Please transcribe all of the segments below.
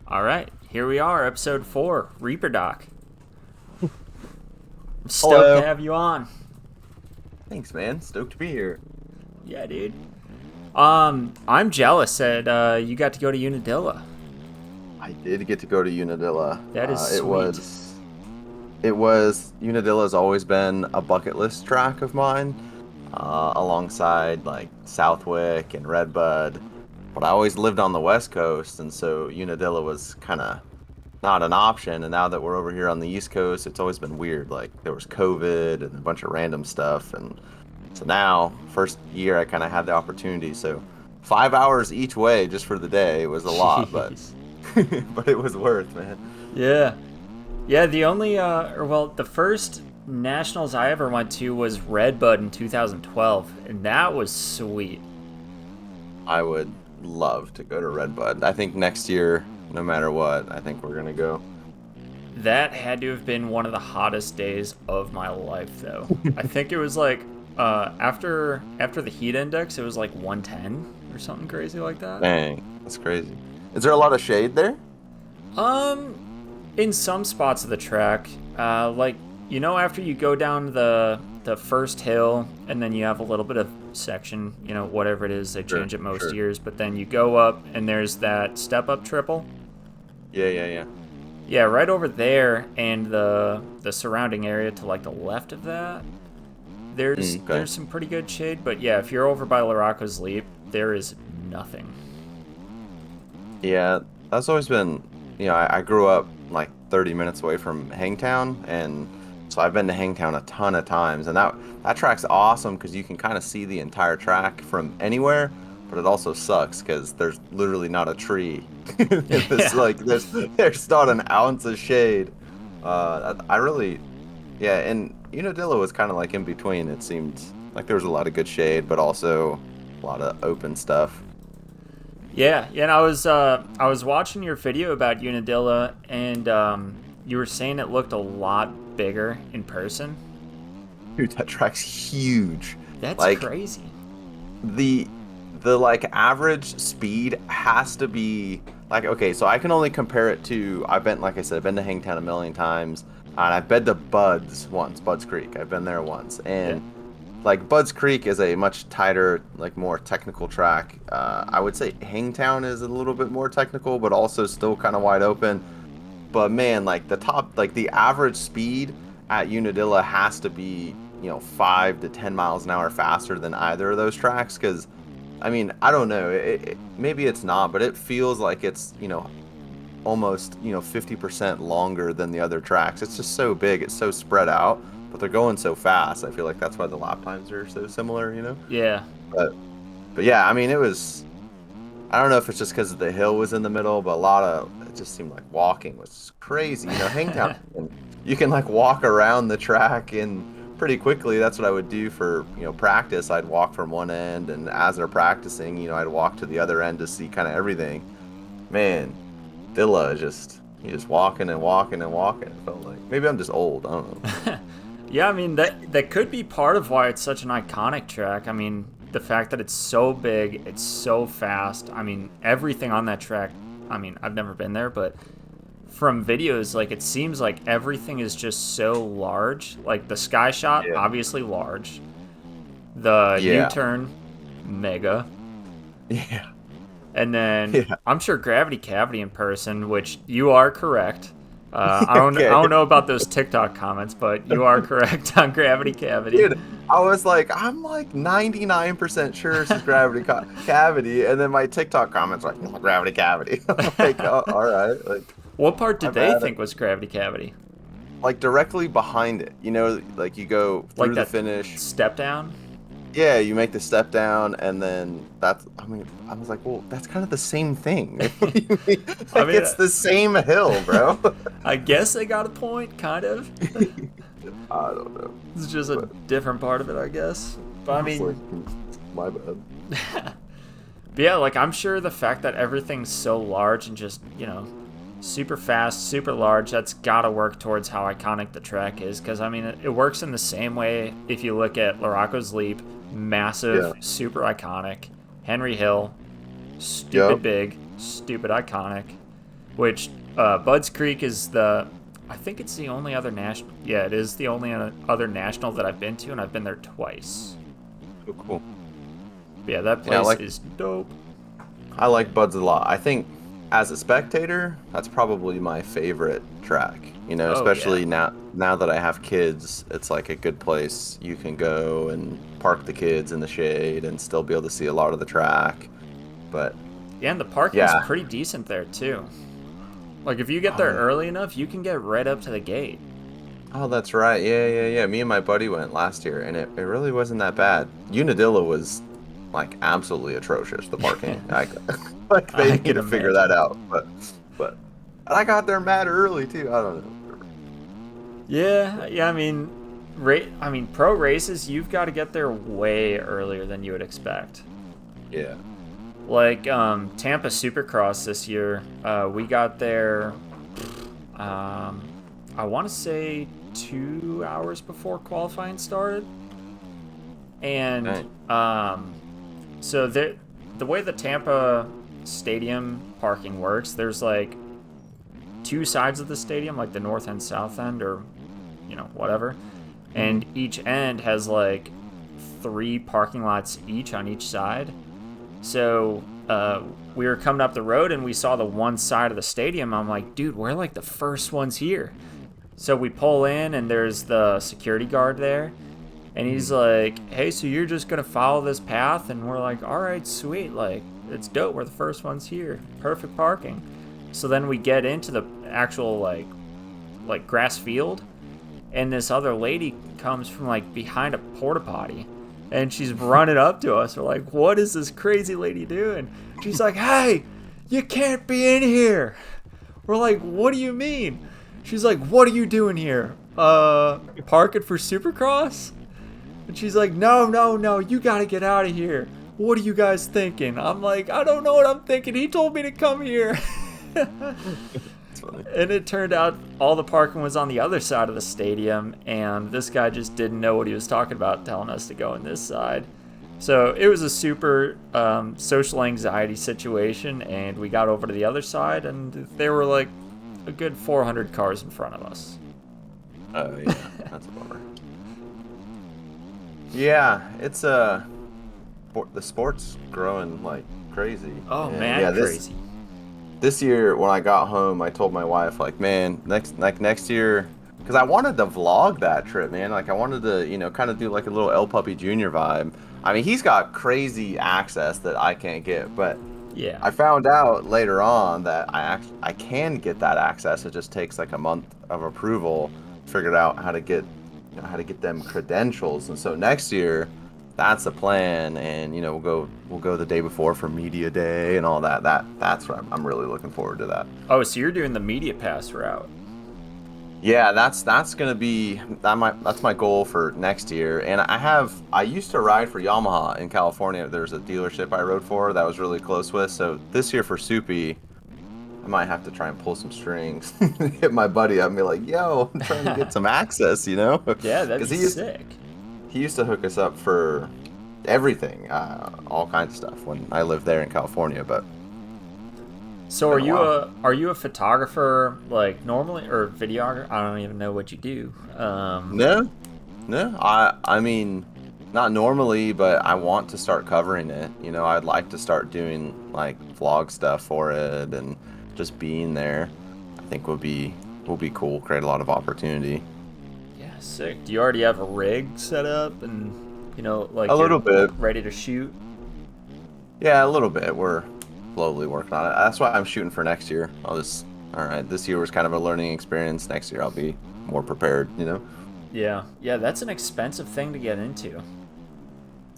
All right, here we are, episode 4, REAPERDOC. I'm stoked to Hello. have you on. Thanks, man. Stoked to be here. Yeah, dude. I'm jealous that you got to go to Unadilla. I did get to go to Unadilla. That is It sweet. was, Unadilla has always been a bucket list track of mine, alongside like Southwick and Redbud. But I always lived on the West Coast, and so Unadilla was kind of not an option. And now that we're over here on the East Coast, it's always been weird. Like there was COVID and a bunch of random stuff, and so now, first year, I kind of had the opportunity. So 5 hours each way just for the day was a lot, but Jeez. but it was worth, man. Yeah. Yeah, the only, the first nationals I ever went to was Redbud in 2012, and that was sweet. I would love to go to Redbud. I think next year, no matter what, I think we're gonna go. That had to have been one of the hottest days of my life, though. I think it was like after the heat index, it was like 110 or something crazy like that. Dang, that's crazy. Is there a lot of shade there? Um, in some spots of the track, like after you go down the first hill, and then you have a little bit of section, whatever it is, they change it most Sure. years. But then you go up, and there's that step up triple. Yeah. Yeah, right over there, and the surrounding area to like the left of that. There's Okay. there's some pretty good shade, but yeah, if you're over by Laraco's Leap, there is nothing. Yeah, that's always been, I grew up like 30 minutes away from Hangtown, and so I've been to Hangtown a ton of times, and that track's awesome because you can kind of see the entire track from anywhere, but it also sucks because there's literally not a tree. It's Yeah. like there's not an ounce of shade. I really, yeah, and Unadilla was kind of like in between. It seemed like there was a lot of good shade, but also a lot of open stuff. Yeah, and I was watching your video about Unadilla, and you were saying it looked a lot bigger in person. Dude, that track's huge. That's Like crazy. the the like average speed has to be like, okay, so I can only compare it to, like I said, I've been to Hangtown a million times, and I've been to Bud's Creek. I've been there once, Yeah. and like Bud's Creek is a much tighter, like more technical track. I would say Hangtown is a little bit more technical, but also still kind of wide open. But man, like the average speed at Unadilla has to be, 5 to 10 miles an hour faster than either of those tracks. Because, I mean, I don't know, maybe it's not, but it feels like it's, almost 50% longer than the other tracks. It's just so big, it's so spread out, but they're going so fast. I feel like that's why the lap times are so similar. Yeah. But but yeah, I mean, it was. I don't know if it's just because the hill was in the middle, but it just seemed like walking was crazy. Hangtown, you can like walk around the track and pretty quickly. That's what I would do for, practice. I'd walk from one end, and as they're practicing, I'd walk to the other end to see kind of everything. Man, Dilla is you just walking and walking and walking. It felt like maybe I'm just old. I don't know. Yeah, I mean that could be part of why it's such an iconic track. I mean, the fact that it's so big, it's so fast. I mean, everything on that track. I mean, I've never been there, but from videos, like it seems like everything is just so large. Like the sky shot, Yeah. obviously large. The Yeah. U-turn, mega. Yeah. And then Yeah. I'm sure Gravity Cavity in person, which you are correct. I Okay. don't know about those TikTok comments, but you are correct on Gravity Cavity. Dude, I'm like 99% sure this is cavity, and then my TikTok comments are like, "Oh, gravity cavity." I'm like, oh, all right, like, What part my did they bad. think was Gravity Cavity? Like directly behind it, like you go Like through the that finish. step down? Yeah, you make the step down, and then I mean, I was like, well, that's kind of the same thing. What do you mean? I Like, mean, it's the same hill, bro. I guess they got a point, kind of. I don't know. It's just a But different part of it, I guess. But I it's like, mean, my bad. but yeah, like I'm sure the fact that everything's so large and just, super fast, super large, that's got to work towards how iconic the track is. Because, I mean, it works in the same way if you look at Laraco's Leap, massive, Yeah. super iconic. Henry Hill, stupid Yep. big, stupid iconic. which Bud's Creek is I think it's the only other national. Yeah, it is the only other national that I've been to, and I've been there twice. Oh, cool. But yeah, that place is dope. I like Bud's a lot. I think as a spectator, that's probably my favorite track. You know, especially now that I have kids, it's like a good place you can go and park the kids in the shade and still be able to see a lot of the track. But yeah, and the parking's pretty decent there too. Like if you get there early enough, you can get right up to the gate. Oh, that's right. Yeah. Me and my buddy went last year, and it really wasn't that bad. Unadilla was like absolutely atrocious. The parking, like they need to figure that out. But I got there mad early too. I don't know. Yeah. I mean, pro races, you've got to get there way earlier than you would expect. Yeah. Like Tampa Supercross this year, we got there. I want to say 2 hours before qualifying started, and so the way the Tampa Stadium parking works, there's like two sides of the stadium, like the north and south end, or whatever, and each end has like 3 parking lots each on each side. So we were coming up the road and we saw the one side of the stadium. I'm like, dude, we're like the first ones here. So we pull in and there's the security guard there. And he's like, hey, so you're just going to follow this path? And we're like, all right, sweet. Like, it's dope. We're the first ones here. Perfect parking. So then we get into the actual like grass field. And this other lady comes from like behind a porta potty. And she's running up to us. We're like, what is this crazy lady doing? She's like, hey, you can't be in here. We're like, what do you mean? She's like, what are you doing here? Parking for Supercross? And she's like, no, you gotta get out of here. What are you guys thinking? I'm like, I don't know what I'm thinking. He told me to come here. And it turned out all the parking was on the other side of the stadium, and this guy just didn't know what he was talking about telling us to go on this side. So it was a super social anxiety situation, and we got over to the other side, and there were like a good 400 cars in front of us. Oh, yeah. That's a bummer. Yeah, it's the sport's growing like crazy. Oh, and man, crazy. This year, when I got home, I told my wife, like, man, next year, because I wanted to vlog that trip, man. Like, I wanted to, kind of do like a little El Puppy Jr. vibe. I mean, he's got crazy access that I can't get, but yeah, I found out later on that I can get that access. It just takes like a month of approval. Figured out how to get them credentials, and so next year, that's the plan, and we'll go the day before for media day and all that. That's what I'm really looking forward to that. Oh, so you're doing the media pass route? Yeah, that's gonna be that's my goal for next year. And I used to ride for Yamaha in California. There's a dealership I rode for that I was really close with. So this year for Soupy, I might have to try and pull some strings, hit my buddy up and be like, yo, I'm trying to get some access, Yeah, that'd be sick. He used to hook us up for everything, all kinds of stuff when I lived there in California. But so are you a photographer like normally, or videographer? I don't even know what you do. No. I mean, not normally, but I want to start covering it. I'd like to start doing like vlog stuff for it, and just being there, I think will be cool. Create a lot of opportunity. Yeah, sick. Do you already have a rig set up and like a little bit ready to shoot? Yeah, a little bit. We're slowly working on it. That's why I'm shooting for next year. All right, this year was kind of a learning experience. Next year I'll be more prepared. Yeah, that's an expensive thing to get into.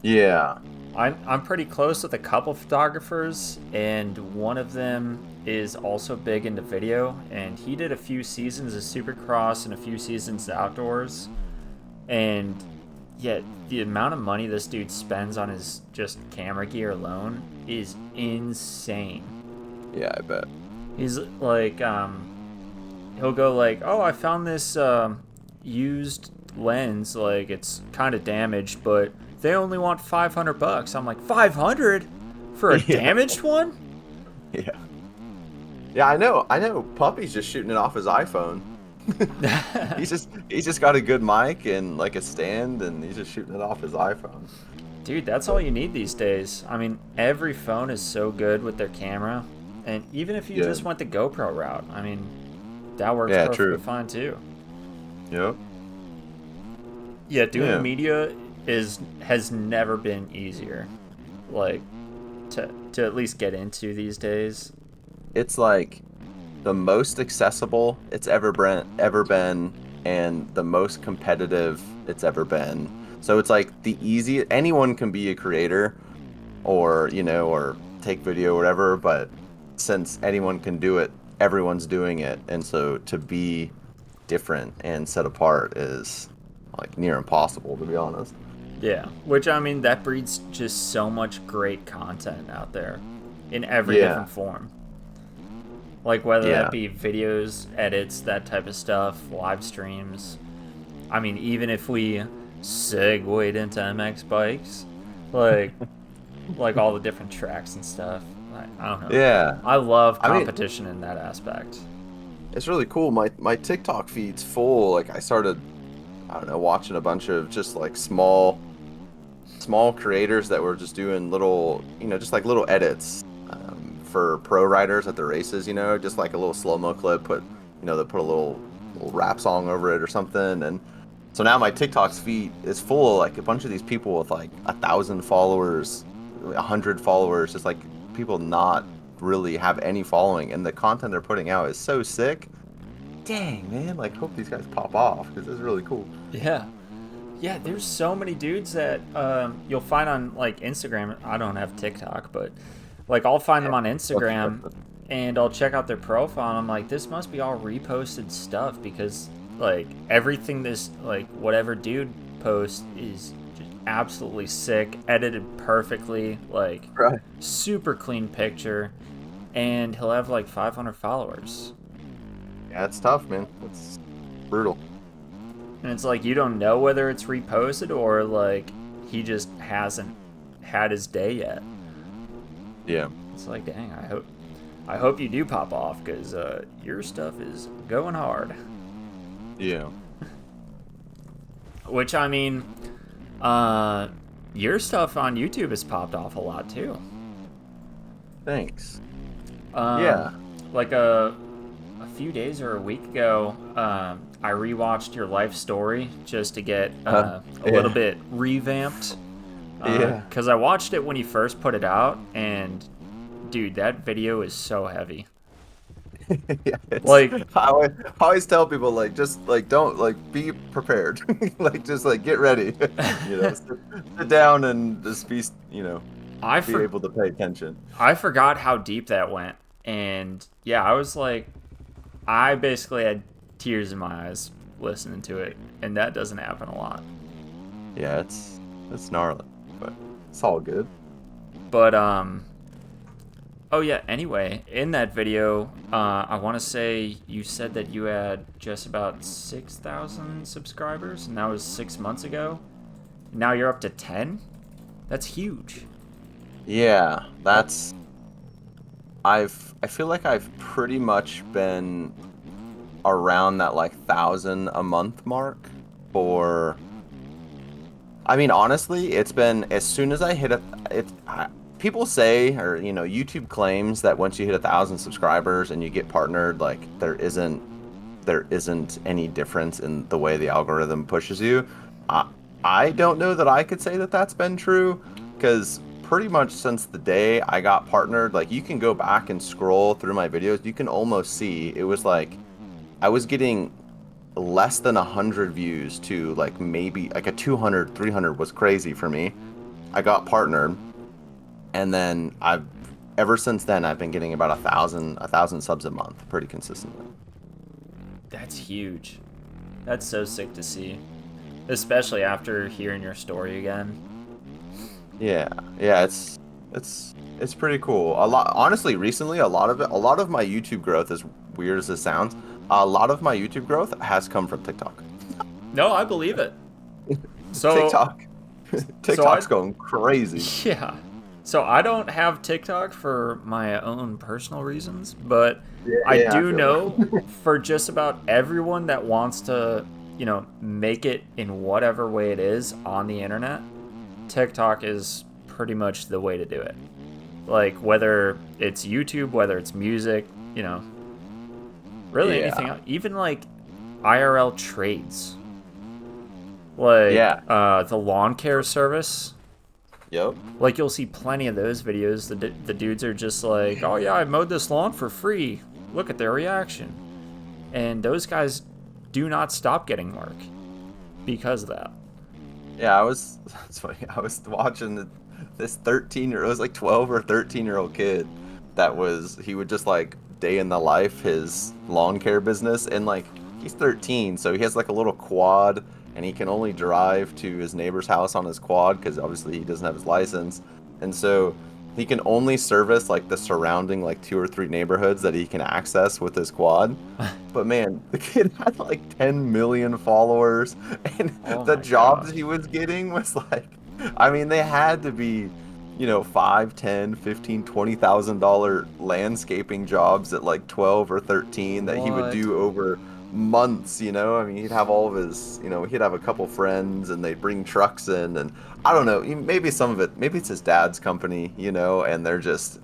Yeah. I'm pretty close with a couple photographers, and one of them is also big into video, and he did a few seasons of Supercross and a few seasons outdoors, and yet the amount of money this dude spends on his just camera gear alone is insane. Yeah, I bet. He's like, he'll go like, oh, I found this used lens, like it's kind of damaged, but they only want $500. I'm like, 500 for a damaged one? Yeah. Yeah, I know. Puppy's just shooting it off his iPhone. He's just got a good mic and like a stand, and he's just shooting it off his iPhone. Dude, that's all But you need these days. I mean, every phone is so good with their camera. And even if you yeah, just went the GoPro route, I mean, that works yeah, perfectly true. fine too. Yep. Yeah, doing Yeah. media has never been easier. Like to at least get into these days. It's like the most accessible it's ever been, and the most competitive it's ever been. So it's like the easy anyone can be a creator, or or take video or whatever, but since anyone can do it, everyone's doing it, and so to be different and set apart is like near impossible, to be honest. Yeah, which I mean that breeds just so much great content out there in every Yeah, different form. Like whether that yeah. be videos, edits, that type of stuff, live streams. I mean, even if we segued into MX bikes, like all the different tracks and stuff. I don't know. Yeah. I love I mean, competition in that aspect. it's really cool. My TikTok feed's full. Like I started, I don't know, watching a bunch of just like small creators that were just doing little, just like little edits, for pro riders at the races, just like a little slow-mo clip, they put a little rap song over it or something. And so now my TikTok's feed is full of like a bunch of these people with like 1,000 followers, 100 followers, just like people not really have any following, and the content they're putting out is so sick. Dang, man, like hope these guys pop off because this is really cool. Yeah. Yeah, there's so many dudes that you'll find on like Instagram. I don't have TikTok, but like I'll find them on Instagram and I'll check out their profile and I'm like, this must be all reposted stuff because like everything this like whatever dude posts is just absolutely sick, edited perfectly, like Right. super clean picture, and he'll have like 500 followers. Yeah, it's tough, man. It's brutal. And it's like you don't know whether it's reposted or like he just hasn't had his day yet. Yeah. It's like, dang, I hope you do pop off because your stuff is going hard. Yeah. Which I mean, your stuff on YouTube has popped off a lot too. Thanks. Um, Yeah. like a few days or a week ago, I rewatched your life story just to get Huh? a little Yeah. bit revamped. Yeah. Because I watched it when you first put it out, and dude, that video is so heavy. Yeah. Like, I always tell people like just like don't like be prepared. Like just like get ready. Sit down and just I be for, able to pay attention. I forgot how deep that went, and yeah, I was like, I basically had tears in my eyes listening to it, and that doesn't happen a lot. Yeah, it's gnarly, but it's all good. But oh yeah. Anyway, in that video, I want to say you said that you had just about 6,000 subscribers, and that was 6 months ago. Now you're up to 10. That's huge. Yeah, I feel like I've pretty much been around that like 1,000 a month mark for. I mean, honestly, it's been as soon as I hit people say, or YouTube claims that once you hit 1,000 subscribers and you get partnered, like there isn't any difference in the way the algorithm pushes you. I don't know that I could say that that's been true, because pretty much since the day I got partnered, like you can go back and scroll through my videos, you can almost see it was like I was getting less than 100 views to like maybe like a 200, 300 was crazy for me. I got partnered, and then ever since then I've been getting about a thousand subs a month pretty consistently. That's huge. That's so sick to see, especially after hearing your story again. Yeah, yeah, it's pretty cool. A lot, honestly, recently, a lot of my YouTube growth, as weird as it sounds, a lot of my YouTube growth has come from TikTok. No, I believe it. So TikTok, so I TikTok's going crazy. yeah. So I don't have TikTok for my own personal reasons, but Yeah, I yeah, I do feel know for just about everyone that wants to, make it in whatever way it is on the internet, TikTok is pretty much the way to do it. Like whether it's YouTube, whether it's music, really anything yeah, else, even like IRL trades, like yeah. the lawn care service. Yep. Like you'll see plenty of those videos. The dudes are just like, "Oh yeah, I mowed this lawn for free. Look at their reaction." And those guys do not stop getting work because of that. Yeah, I was. It's funny. I was watching this 13-year. It was like 12 or 13-year-old kid that was. He would just like day in the life his lawn care business, and like he's 13, so he has like a little quad, and he can only drive to his neighbor's house on his quad because obviously he doesn't have his license, and so he can only service like the surrounding like two or three neighborhoods that he can access with his quad. But man, the kid had like 10 million followers, and Oh the my jobs gosh. he was getting was like, I mean, they had to be, 5, 10, 15, $20,000 landscaping jobs at like 12 or 13 that he would What? do over months, I mean, he'd have all of his, he'd have a couple friends and they'd bring trucks in, and I don't know, maybe some of it, maybe it's his dad's company, and they're just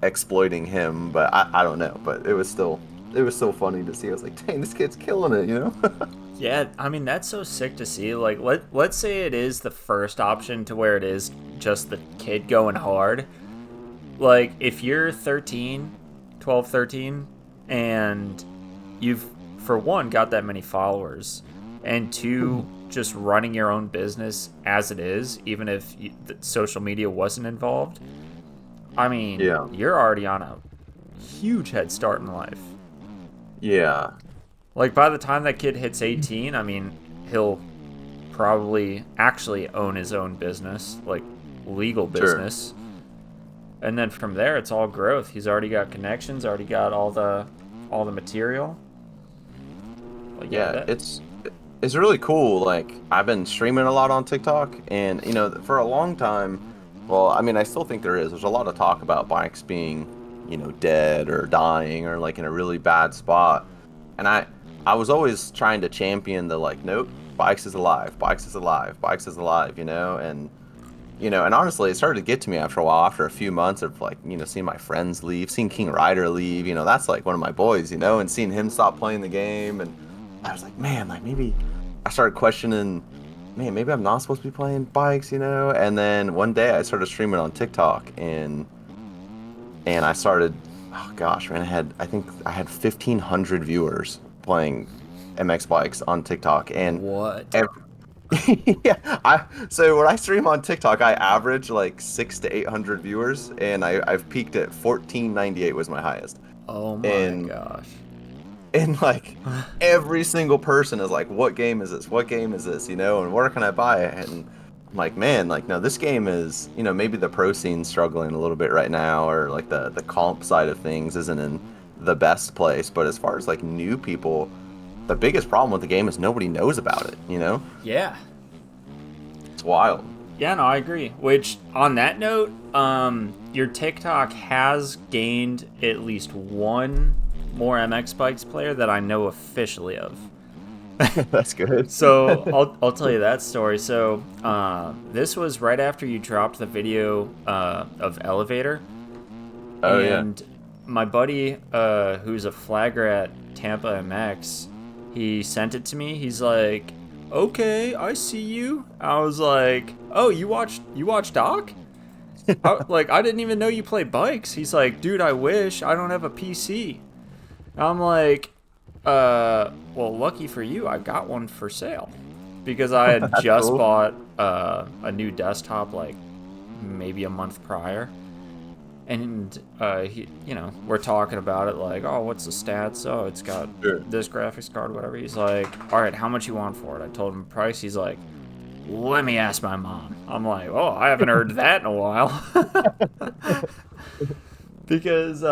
exploiting him, but I don't know, but it was so funny to see. I was like, dang, this kid's killing it. Yeah, I mean that's so sick to see. Like let's say it is the first option to where it is just the kid going hard. Like if you're 13, 12, 13 and you've for one got that many followers and two just running your own business as it is even if the social media wasn't involved. I mean, Yeah. you're already on a huge head start in life. Yeah. Like by the time that kid hits 18, I mean, he'll probably actually own his own business, like legal Sure. business. And then from there it's all growth. He's already got connections, already got all the material. Like yeah, Yeah, that it's really cool. Like I've been streaming a lot on TikTok, and for a long time, well, I mean, I still think there is. There's a lot of talk about bikes being, dead or dying or like in a really bad spot. And I was always trying to champion the like, nope, bikes is alive, bikes is alive, bikes is alive, and honestly, it started to get to me after a while, after a few months of like, seeing my friends leave, seeing King Ryder leave, that's like one of my boys, and seeing him stop playing the game. And I was like, man, like maybe I started questioning, man, maybe I'm not supposed to be playing bikes. And then one day I started streaming on TikTok, and I started, oh gosh, man, I think I had 1,500 viewers playing MX bikes on TikTok, and what? ev yeah, so when I stream on TikTok, I average like 600 to 800 viewers, and I've peaked at 1498 was my highest, Oh my and gosh. like every single person is like, "What game is this? What game is this?" And where can I buy it? And I'm like, man, like no, this game is, maybe the pro scene's struggling a little bit right now, or like the comp side of things isn't in the best place. But as far as like new people, the biggest problem with the game is nobody knows about it. Yeah. It's wild. Yeah, no, I agree. Which, on that note, your TikTok has gained at least one more MX Bikes player that I know officially of. That's good. So I'll tell you that story. So this was right after you dropped the video of Elevator, Oh yeah. and my buddy, who's a flagger at Tampa MX, he sent it to me. He's like, "Okay, I see you." I was like, "Oh, you watch Doc?" I didn't even know you play bikes. He's like, "Dude, I wish. I don't have a PC." I'm like, well, lucky for you, I got one for sale because I had That's just cool. bought a new desktop like maybe a month prior, and we're talking about it like, oh, what's the stats? Oh, it's got Sure. this graphics card, whatever. He's like, all right, how much you want for it? I told him the price. He's like, let me ask my mom. I'm like, oh, I haven't heard that in a while. Because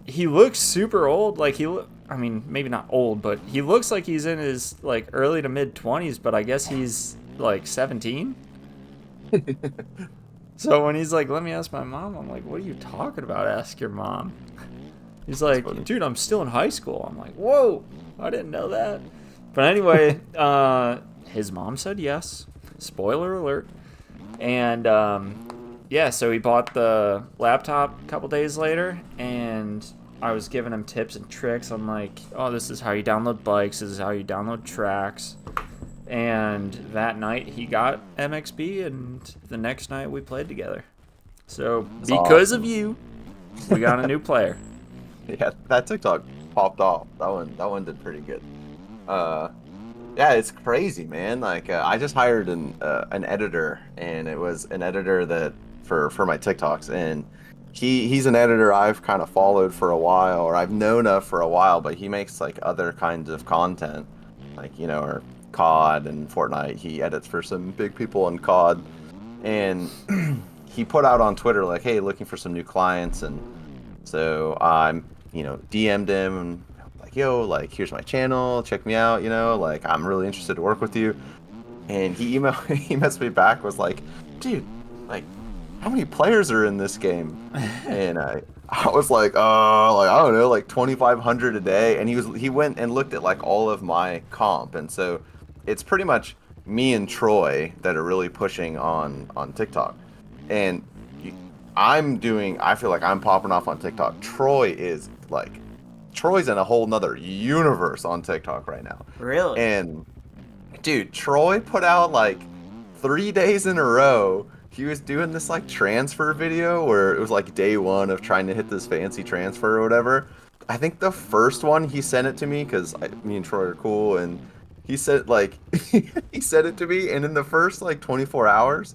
he looks super old. Like I mean, maybe not old, but he looks like he's in his like early to mid 20s. But I guess he's like 17. So when he's like, let me ask my mom, I'm like, what are you talking about? Ask your mom. He's That's like, funny. dude, I'm still in high school. I'm like, whoa, I didn't know that. But anyway, his mom said yes. Spoiler alert. And yeah, so he bought the laptop a couple days later, and I was giving him tips and tricks. I'm like, oh, this is how you download bikes. This is how you download tracks. And that night he got MXB, and the next night we played together. So That's because of awesome. you, we got a new player. Yeah, that TikTok popped off. That one did pretty good. Uh, yeah, it's crazy, man. Like I just hired an editor, and it was an editor that for my TikToks, and he's an editor I've kind of followed for a while, or I've known of for a while, but he makes like other kinds of content, like or COD and Fortnite. He edits for some big people in COD, and he put out on Twitter like, "Hey, looking for some new clients," and so I'm DM'd him and like, "Yo, like here's my channel, check me out, like I'm really interested to work with you." And he messaged me back, was like, "Dude, like how many players are in this game?" And I was like, like I don't know, like 2,500 a day." And he went and looked at like all of my comp, and so it's pretty much me and Troy that are really pushing on TikTok. And you- I feel like I'm popping off on TikTok. Troy's in a whole nother universe on TikTok right now. Really? And dude, Troy put out like 3 days in a row. He was doing this like transfer video where it was like day one of trying to hit this fancy transfer or whatever. I think the first one he sent it to me because me and Troy are cool, and he said like he sent it to me, and in the first like 24 hours,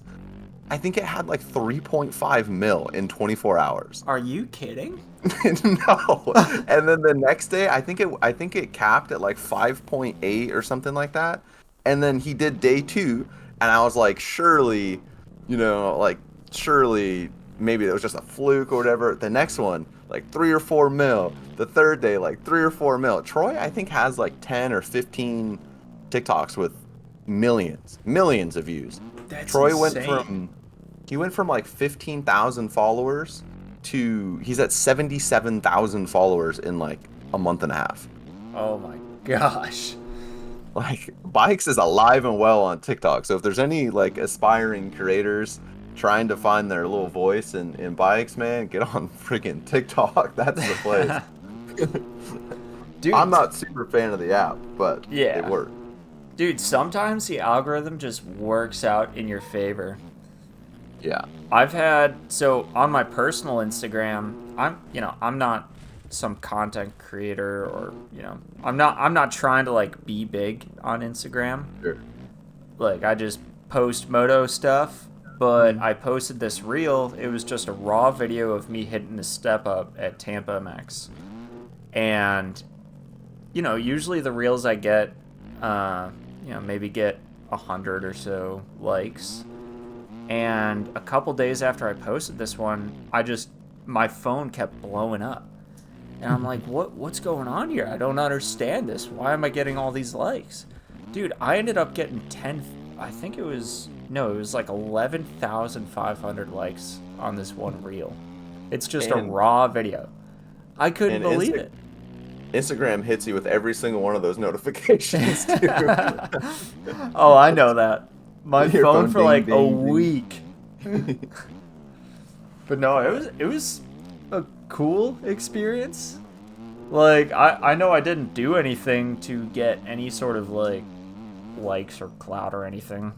I think it had like 3.5 mil in 24 hours. Are you kidding? No. And then the next day, I think it capped at like 5.8 or something like that. And then he did day 2, and I was like, surely maybe it was just a fluke or whatever. The next one, like 3 or 4 mil. The third day, like 3 or 4 mil. Troy, I think, has like 10 or 15 TikToks with millions of views. That's Troy insane. he went from like 15,000 followers to he's at 77,000 followers in like a month and a half. Oh my gosh. Like Bikes is alive and well on TikTok. So if there's any like aspiring creators trying to find their little voice in Bikes, man, get on freaking TikTok. That's the place. I'm Dude, not super fan of the app, but it yeah. works. Dude, sometimes the algorithm just works out in your favor. Yeah. I've had so on my personal Instagram, I'm not some content creator or, I'm not trying to like be big on Instagram. Sure. Like I just post moto stuff, but I posted this reel. It was just a raw video of me hitting the step up at Tampa MX. And usually the reels I get maybe get 100 or so likes. And a couple days after I posted this one, my phone kept blowing up. And I'm like, what's going on here? I don't understand this. Why am I getting all these likes? Dude, I ended up getting I think it was like 11,500 likes on this one reel. It's just a And raw video. I couldn't and believe it. Instagram hits you with every single one of those notifications too. Oh, I know that. My Your phone phone for ding like a ding week. ding. But no, it was a cool experience. Like I know I didn't do anything to get any sort of like likes or clout or anything,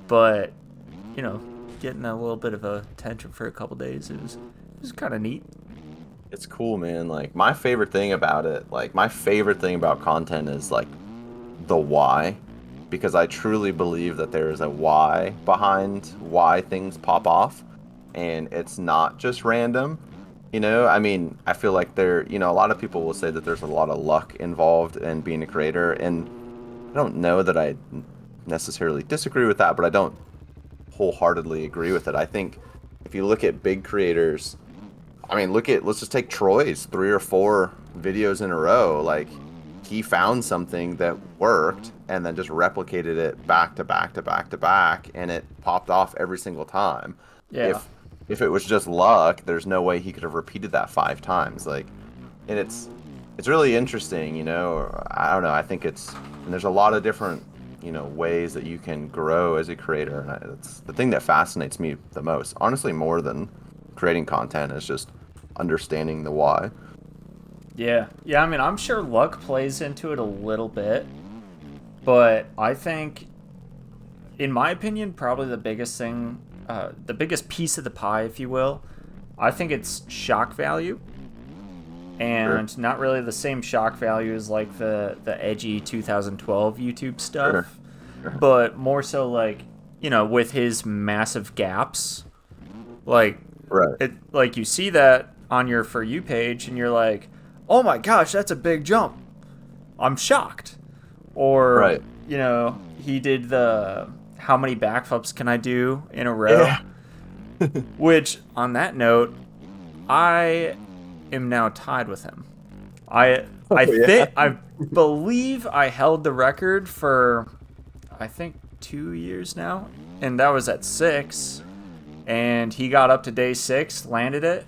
but getting a little bit of attention for a couple days, it was kind of neat. It's cool, man. Like my favorite thing about it, like my favorite thing about content is like the why, because I truly believe that there is a why behind why things pop off, and it's not just random. I mean, I feel like a lot of people will say that there's a lot of luck involved in being a creator, and I don't know that I necessarily disagree with that, but I don't wholeheartedly agree with it. I think if you look at big creators, I mean, let's just take Troy's 3 or 4 videos in a row. Like, he found something that worked and then just replicated it back to back to back to back, and it popped off every single time. Yeah. If it was just luck, there's no way he could have repeated that 5 times. Like, and it's really interesting, you know. I don't know. I think and there's a lot of different, you know, ways that you can grow as a creator, and it's the thing that fascinates me the most. Honestly, more than creating content is just understanding the why. Yeah. Yeah, I mean, I'm sure luck plays into it a little bit, but I think, in my opinion, probably the biggest piece of the pie, if you will, I think it's shock value. Sure. And not really the same shock value as like the edgy 2012 YouTube Sure. stuff, Sure. but more so like, with his massive gaps, like Right. like you see that on your For You page and you're like, oh my gosh, that's a big jump, I'm shocked. Or, Right. he did the how many backflips can I do in a row, Yeah. which, on that note, I am now tied with him. I Oh I yeah. think I believe I held the record for, I think, 2 years now, and that was at 6. And he got up to day 6, landed it.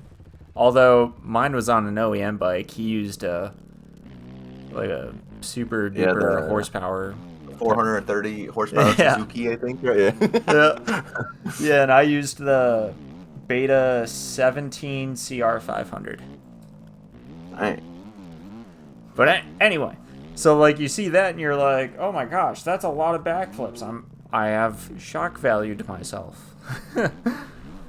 Although mine was on an OEM bike, he used like a super Yeah. duper The horsepower. 430 horsepower Yeah, Suzuki, I think. Right? yeah, Yeah. yeah. And I used the Beta 17 CR 500. Right. But anyway, so like you see that and you're like, oh my gosh, that's a lot of backflips. I have shock value to myself.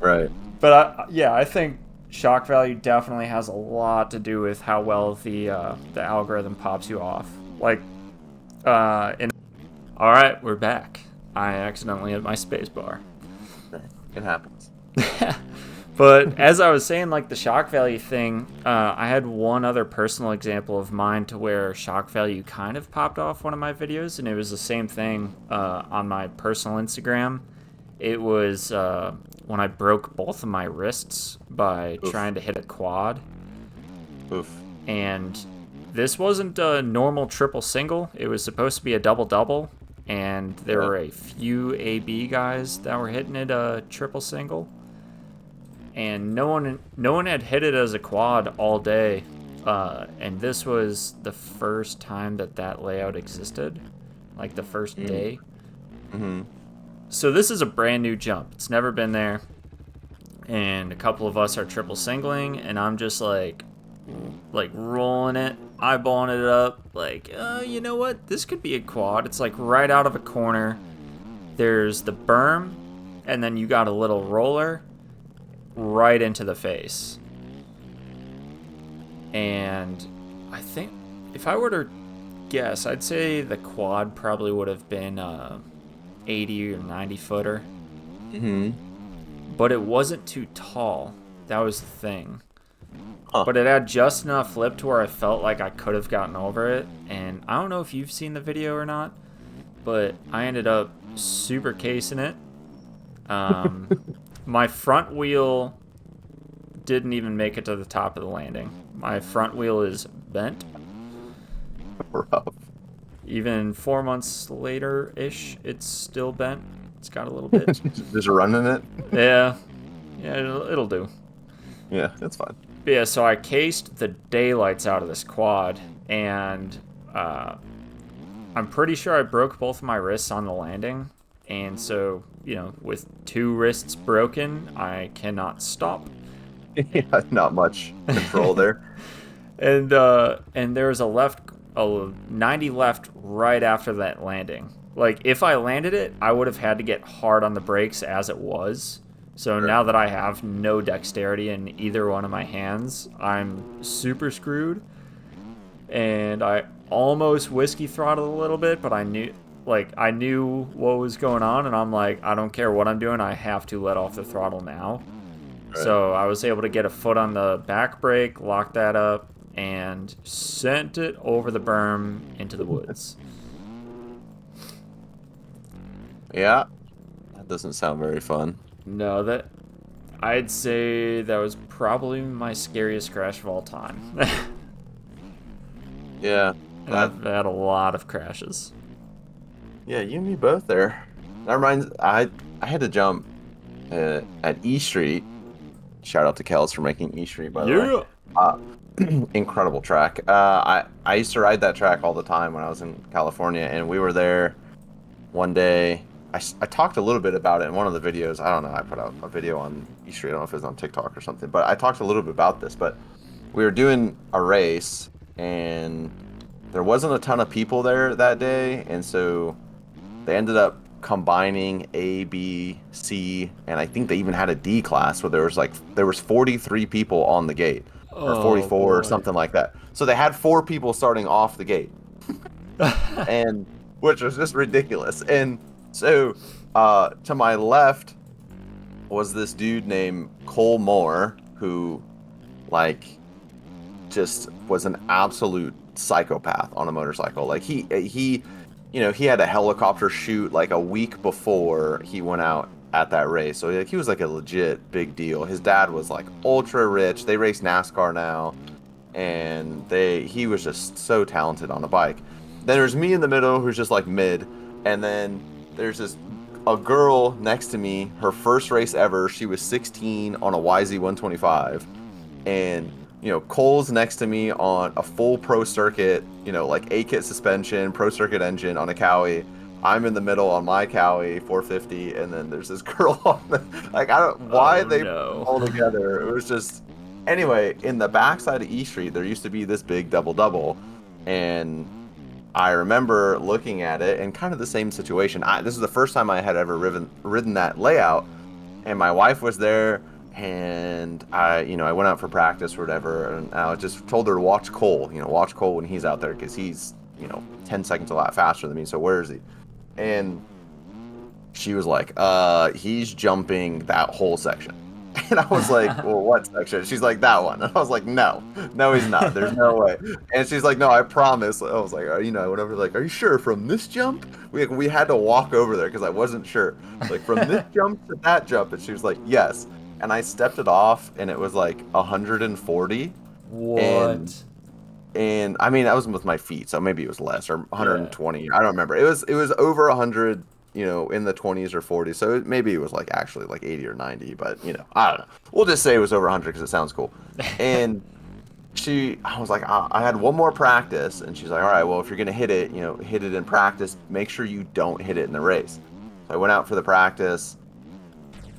Right. But yeah, I think shock value definitely has a lot to do with how well the algorithm pops you off. Like, all right, we're back. I accidentally hit my space bar. It happens. But as I was saying, like the shock value thing, I had one other personal example of mine to where shock value kind of popped off one of my videos, and it was the same thing on my personal Instagram. It was when I broke both of my wrists by Oof. trying to hit a quad. Oof. And this wasn't a normal triple single. It was supposed to be a double double, and there were a few AB guys that were hitting it a triple single, and no one had hit it as a quad all day. And this was the first time that layout existed, like the first day. Mm-hmm. So this is a brand new jump. It's never been there, and a couple of us are triple singling, and I'm just like rolling it, eyeballing it up, like, you know what? This could be a quad. It's like right out of a corner. There's the berm, and then you got a little roller right into the face. And I think if I were to guess, I'd say the quad probably would have been 80 or 90 footer. Mm-hmm. But it wasn't too tall. That was the thing. Huh. But it had just enough flip to where I felt like I could have gotten over it. And I don't know if you've seen the video or not, but I ended up super casing it. My front wheel didn't even make it to the top of the landing. My front wheel is bent. Rough. Even 4 months later-ish, it's still bent. It's got a little bit. Just running it. Yeah, it'll do. Yeah, that's fine. But yeah, so I cased the daylights out of this quad, and I'm pretty sure I broke both of my wrists on the landing. And so, with 2 wrists broken, I cannot stop. Yeah, not much control there. And there was a 90 left right after that landing. Like, if I landed it, I would have had to get hard on the brakes as it was. So Sure. now that I have no dexterity in either one of my hands, I'm super screwed. And I almost whiskey throttled a little bit, but I knew what was going on, and I'm like, I don't care what I'm doing, I have to let off the throttle now. Right. So I was able to get a foot on the back brake, lock that up, and sent it over the berm into the woods. Yeah, that doesn't sound very fun. No, I'd say that was probably my scariest crash of all time. Yeah. And I've had a lot of crashes. Yeah, you and me both there. That reminds, I had to jump at E Street. Shout out to Kels for making E Street, by the way. Yeah. Uh, incredible track. I used to ride that track all the time when I was in California, and we were there one day. I talked a little bit about it in one of the videos. I don't know. I put out a video on E Street. I don't know if it was on TikTok or something, but I talked a little bit about this. But we were doing a race, and there wasn't a ton of people there that day, and so they ended up combining A, B, C, and I think they even had a D class where there was 43 people on the gate, or Oh 44 or boy. something like that. So they had 4 people starting off the gate, and which was just ridiculous. And so to my left was this dude named Cole Moore, who like just was an absolute psychopath on a motorcycle. Like he he had a helicopter shoot like a week before he went out at that race. So like he was like a legit big deal. His dad was like ultra rich. They race NASCAR now, and he was just so talented on a bike. Then there's me in the middle who's just like mid, and then there's a girl next to me, her first race ever. She was 16 on a YZ125, and Cole's next to me on a full pro circuit, like A-kit suspension, pro circuit engine on a Cowie. I'm in the middle on my Cowie 450, and then there's this girl on the, like, I don't, why Oh they no. all together. It was just, anyway, in the backside of E Street, there used to be this big double-double, and I remember looking at it and kind of the same situation. This is the first time I had ever ridden that layout, and my wife was there, and I went out for practice or whatever, and I just told her to watch Cole, watch Cole when he's out there, because he's, 10 seconds a lot faster than me, so where is he? And she was like, he's jumping that whole section. And I was like, well, what section? She's like, that one. And I was like, no, he's not. There's no way. And she's like, no, I promise. I was like, I went over like, are you sure from this jump? We had to walk over there because I wasn't sure. Like, from this jump to that jump. And she was like, yes. And I stepped it off, and it was like 140. What? And I mean, that was with my feet, so maybe it was less, or 120. Yeah. I don't remember. It was over 100. In the 20s or 40s. So maybe it was like actually like 80 or 90, but I don't know. We'll just say it was over 100 because it sounds cool. And I was like, I had one more practice, and she's like, all right, well, if you're gonna hit it, hit it in practice. Make sure you don't hit it in the race. So I went out for the practice,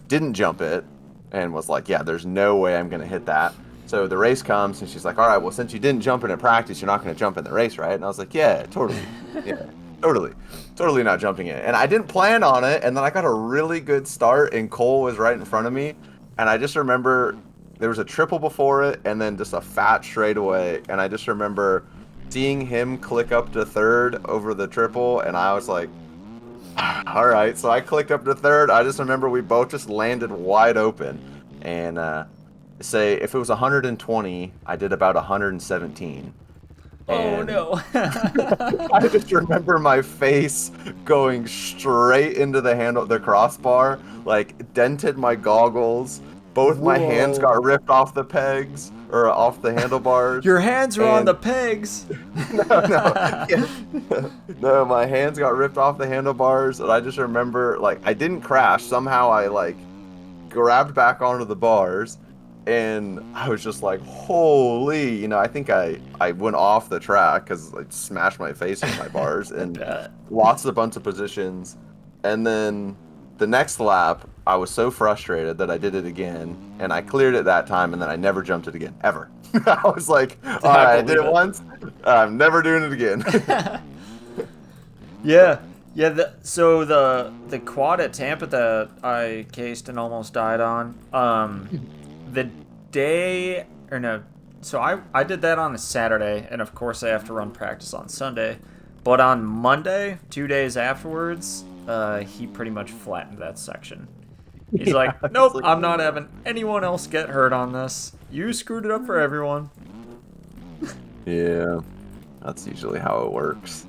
didn't jump it, and was like, yeah, there's no way I'm gonna hit that. So the race comes, and she's like, all right, well, since you didn't jump it in practice, you're not gonna jump in the race, right? And I was like, yeah, totally, yeah. Totally not jumping it. And I didn't plan on it, and then I got a really good start, and Cole was right in front of me, and I just remember there was a triple before it, and then just a fat straightaway, and I just remember seeing him click up to third over the triple, and I was like, all right. So I clicked up to third. I just remember we both just landed wide open, and say if it was 120, I did about 117. Oh no. I just remember my face going straight into the crossbar, like dented my goggles. Both my hands got ripped off the pegs, or off the handlebars. Your hands were on the pegs. No, my hands got ripped off the handlebars, and I just remember, like, I didn't crash. Somehow I, like, grabbed back onto the bars, and I was just like, holy, I think I went off the track because I smashed my face on my bars and lost a bunch of positions. And then the next lap, I was so frustrated that I did it again, and I cleared it that time, and then I never jumped it again, ever. I was like, all right, I did it once, I'm never doing it again. Yeah. So the quad at Tampa that I cased and almost died on, the day, or no, so I did that on a Saturday, and of course I have to run practice on Sunday, but on Monday, 2 days afterwards, he pretty much flattened that section. He's like, nope, I'm not having anyone else get hurt on this. You screwed it up for everyone. Yeah, that's usually how it works.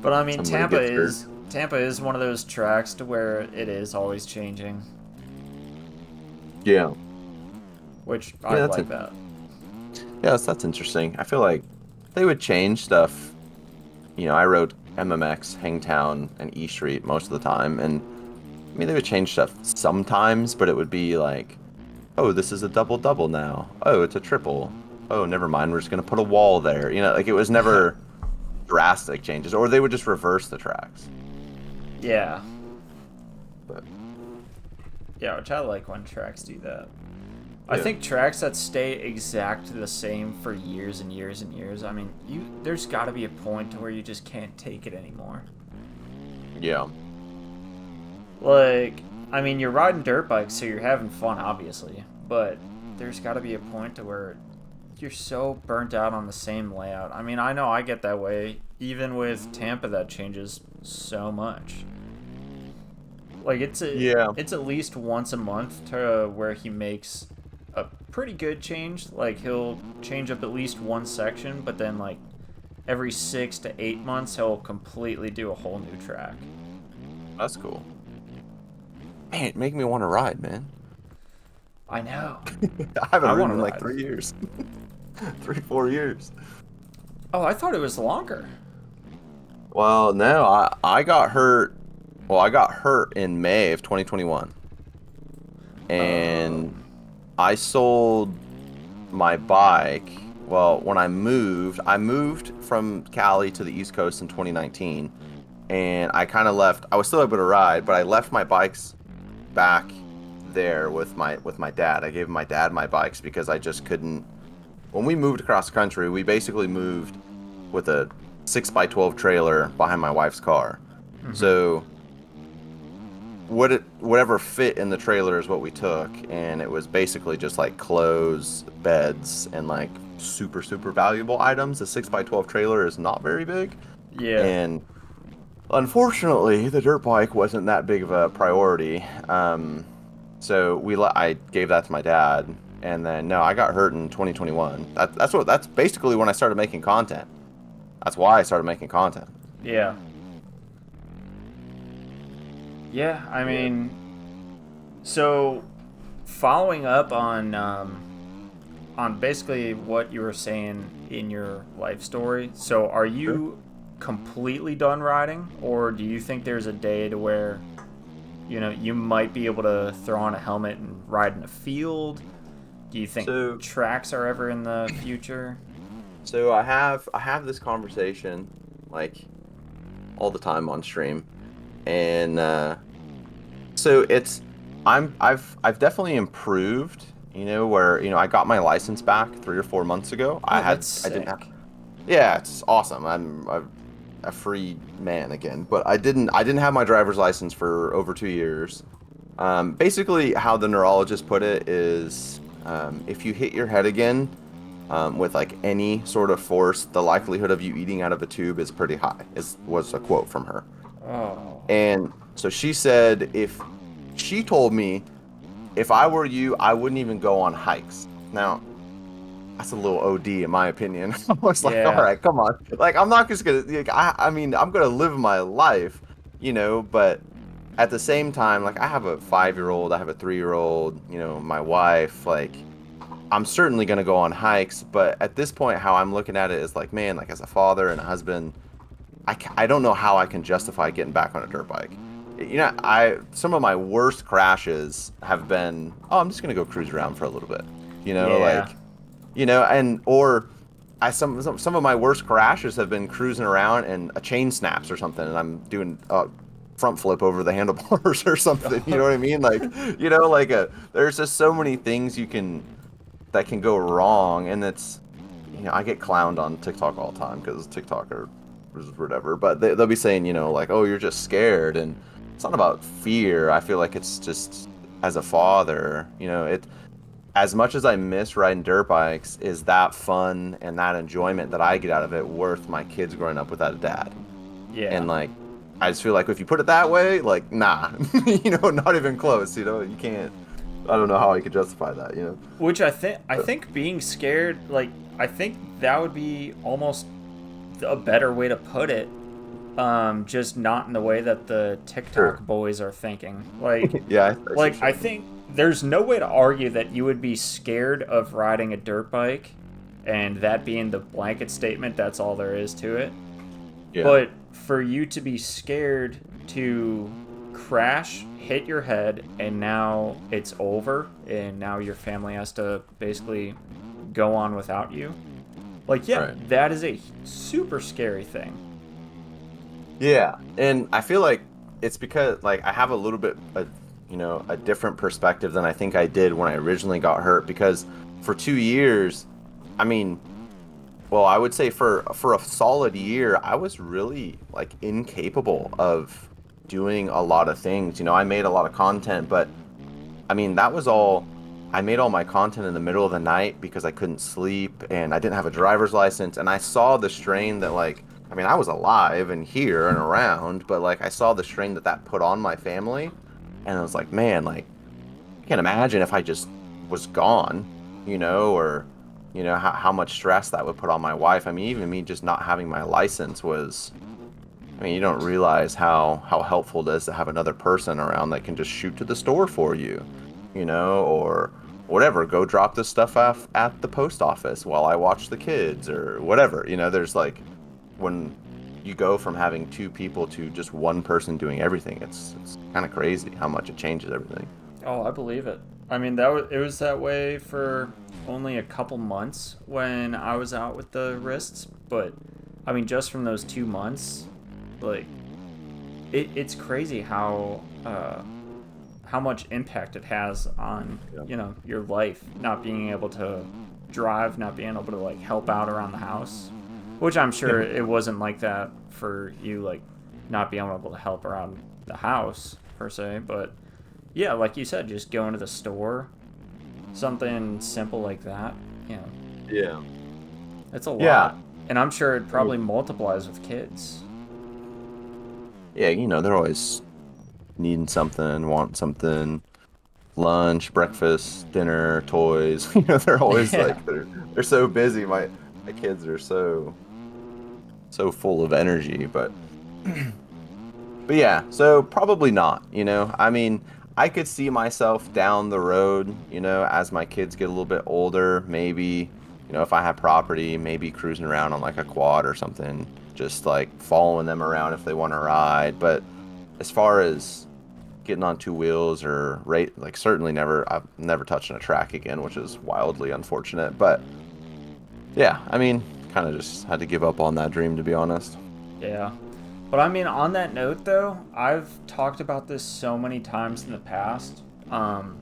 But I mean, Tampa is one of those tracks to where it is always changing. Yeah. Which I like that. Yes, that's interesting. I feel like they would change stuff. I rode MMX, Hangtown, and E Street most of the time, and I mean, they would change stuff sometimes, but it would be like, oh, this is a double double now. Oh, it's a triple. Oh, never mind. We're just gonna put a wall there. You know, like it was never drastic changes, or they would just reverse the tracks. Yeah. But Yeah, which I like when tracks do that. I yeah, think tracks that stay exactly the same for years and years and years. I mean, there's got to be a point to where you just can't take it anymore. yeah, Like, I mean, you're riding dirt bikes, so you're having fun, obviously. But there's got to be a point to where you're so burnt out on the same layout. I mean, I know I get that way. Even with Tampa, that changes so much. Like yeah. it's at least once a month to where he makes a pretty good change. Like he'll change up at least one section, but then like every 6 to 8 months he'll completely do a whole new track. That's cool. Man, it make me want to ride, man. I know. I haven't I ridden want to in like ride. 3 years, 3, 4 years. Oh, I thought it was longer. Well, no, I got hurt. Well, I got hurt in May of 2021, Oh. and I sold my bike. Well, when I moved from Cali to the East Coast in 2019, and I kind of left. I was still able to ride, but I left my bikes back there with my dad. I gave my dad my bikes because I just couldn't. When we moved across the country, we basically moved with a 6x12 trailer behind my wife's car. Mm-hmm. So whatever fit in the trailer is what we took, and it was basically just like clothes, beds, and like super valuable items. The 6x12 trailer is not very big, Yeah. and unfortunately, the dirt bike wasn't that big of a priority. So I gave that to my dad, and then no, I got hurt in 2021. That's basically when I started making content. That's why I started making content. Yeah. Yeah. I Yeah. mean, so following up on basically what you were saying in your life story. So, are Sure. you completely done riding, or do you think there's a day to where you might be able to throw on a helmet and ride in a field? Do you think So tracks are ever in the future? so I have this conversation like all the time on stream, and so it's I've definitely improved. Where I got my license back 3 or 4 months ago. Oh, that's I didn't sick. have. Yeah, it's awesome. I'm a free man again, but I didn't have my driver's license for over 2 years. Basically, how the neurologist put it is, if you hit your head again with like any sort of force, the likelihood of you eating out of a tube is pretty high. Was a quote from her. Oh, And so she told me, if I were you, I wouldn't even go on hikes. Now, that's a little OD in my opinion. I was like, all yeah, right, come on. Like, I'm not just gonna. Like, I mean, I'm gonna live my life, But at the same time, like, I have a 5-year-old, I have a 3-year-old. My wife. Like, I'm certainly gonna go on hikes, but at this point, how I'm looking at it is like, man, like as a father and a husband, I don't know how I can justify getting back on a dirt bike. Some of my worst crashes have been, oh, I'm just gonna go cruise around for a little bit. yeah. Like, and or some of my worst crashes have been cruising around and a chain snaps or something, and I'm doing a front flip over the handlebars or something. You know what I mean? Like, there's just so many things that can go wrong, and I get clowned on TikTok all the time because TikToker or whatever, but they'll be saying, like, oh, you're just scared, and it's not about fear. I feel like it's just, as a father, as much as I miss riding dirt bikes, is that fun and that enjoyment that I get out of it worth my kids growing up without a dad? Yeah. And like, I just feel like if you put it that way, like, nah, not even close. You can't. I don't know how I could justify that. Which I But, think being scared, like I think that would be almost a better way to put it. Just not in the way that the TikTok sure. boys are thinking. Like, Yeah, I see what like you're I saying. think there's no way to argue that you would be scared of riding a dirt bike, and that being the blanket statement. That's all there is to it. Yeah. But for you to be scared to crash, hit your head, and now it's over, and now your family has to basically go on without you. Like, yeah, Right. that is a super scary thing. Yeah, and I feel like it's because like I have a little bit a different perspective than I think I did when I originally got hurt because for 2 years, I mean, well, I would say for a solid year, I was really like incapable of doing a lot of things. I made a lot of content, but I mean, that was all. I made all my content in the middle of the night because I couldn't sleep and I didn't have a driver's license. And I saw the strain that, like, I mean, I was alive and here and around, but like, I saw the strain that put on my family. And I was like, man, like, I can't imagine if I just was gone, or, how much stress that would put on my wife. I mean, even me just not having my license was, I mean, you don't realize how helpful it is to have another person around that can just shoot to the store for you, or whatever. Go drop this stuff off at the post office while I watch the kids or whatever. There's like when you go from having two people to just one person doing everything, it's kind of crazy how much it changes everything. Oh, I believe it. I mean, it was that way for only a couple months when I was out with the wrists, but I mean, just from those 2 months, like, it's crazy how much impact it has on your life, not being able to drive, not being able to like help out around the house, which I'm sure it wasn't like that for you, like not being able to help around the house per se, but yeah, like you said, just going to the store, something simple like that, you know, Yeah. it's a Yeah. lot. And I'm sure it probably multiplies with kids. Yeah, they're always needing something, wanting something, lunch, breakfast, dinner, toys. They're always Yeah. like they're so busy. My kids are so full of energy, but yeah, so probably not, I mean, I could see myself down the road, as my kids get a little bit older, maybe, if I have property, maybe cruising around on like a quad or something, just like following them around if they want to ride. But as far as getting on two wheels or rate, like certainly never, I've never touched on a track again, which is wildly unfortunate. But yeah, I mean, kind of just had to give up on that dream, to be honest. Yeah. But I mean, on that note, though, I've talked about this so many times in the past. Um,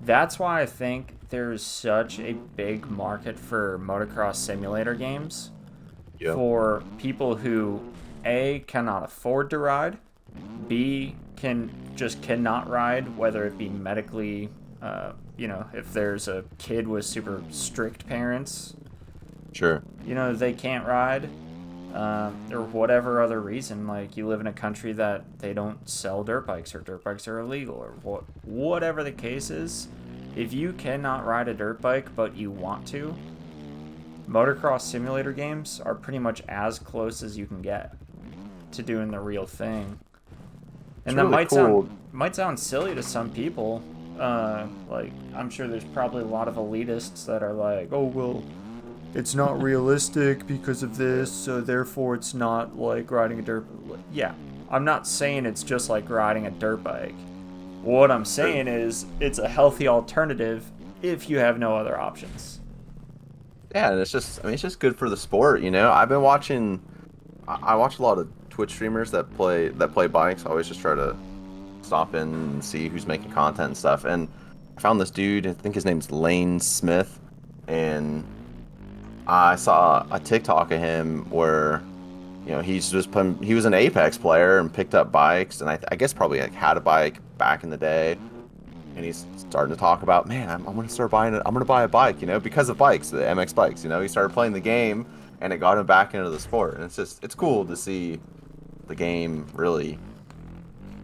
that's why I think there's such a big market for motocross simulator games Yep. for people who A, cannot afford to ride, B, cannot ride, whether it be medically, if there's a kid with super strict parents, Sure. they can't ride, or whatever other reason. Like, you live in a country that they don't sell dirt bikes, or dirt bikes are illegal, or whatever the case is. If you cannot ride a dirt bike but you want to, motocross simulator games are pretty much as close as you can get to doing the real thing. It's And that really cool. might sound silly to some people. Like, I'm sure there's probably a lot of elitists that are like, oh well, it's not realistic because of this, so therefore it's not like riding a dirt. Yeah, I'm not saying it's just like riding a dirt bike. What I'm saying is it's a healthy alternative if you have no other options. Yeah, and it's just good for the sport, I've been watching I watch a lot of Twitch streamers that play bikes. I always just try to stop in and see who's making content and stuff. And I found this dude, I think his name's Lane Smith, and I saw a TikTok of him where he was an Apex player and picked up bikes, and I guess probably like had a bike back in the day, and he's starting to talk about, man, I'm gonna start buying it. I'm gonna buy a bike, because of bikes, the MX bikes. He started playing the game, and it got him back into the sport, and it's cool to see the game really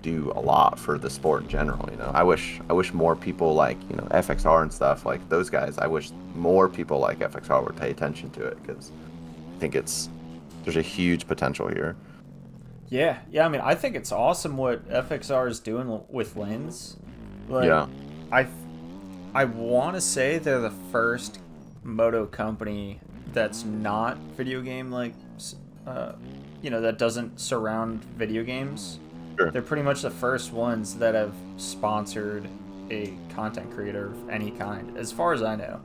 do a lot for the sport in general. I wish more people like FXR and stuff like those guys. I wish more people like FXR would pay attention to it because I think there's a huge potential here. Yeah, I mean, I think it's awesome what FXR is doing with Lens. Like, Yeah. I I want to say they're the first moto company that's not video game, like, that doesn't surround video games. Sure. they're pretty much the first ones that have sponsored a content creator of any kind, as far as I know.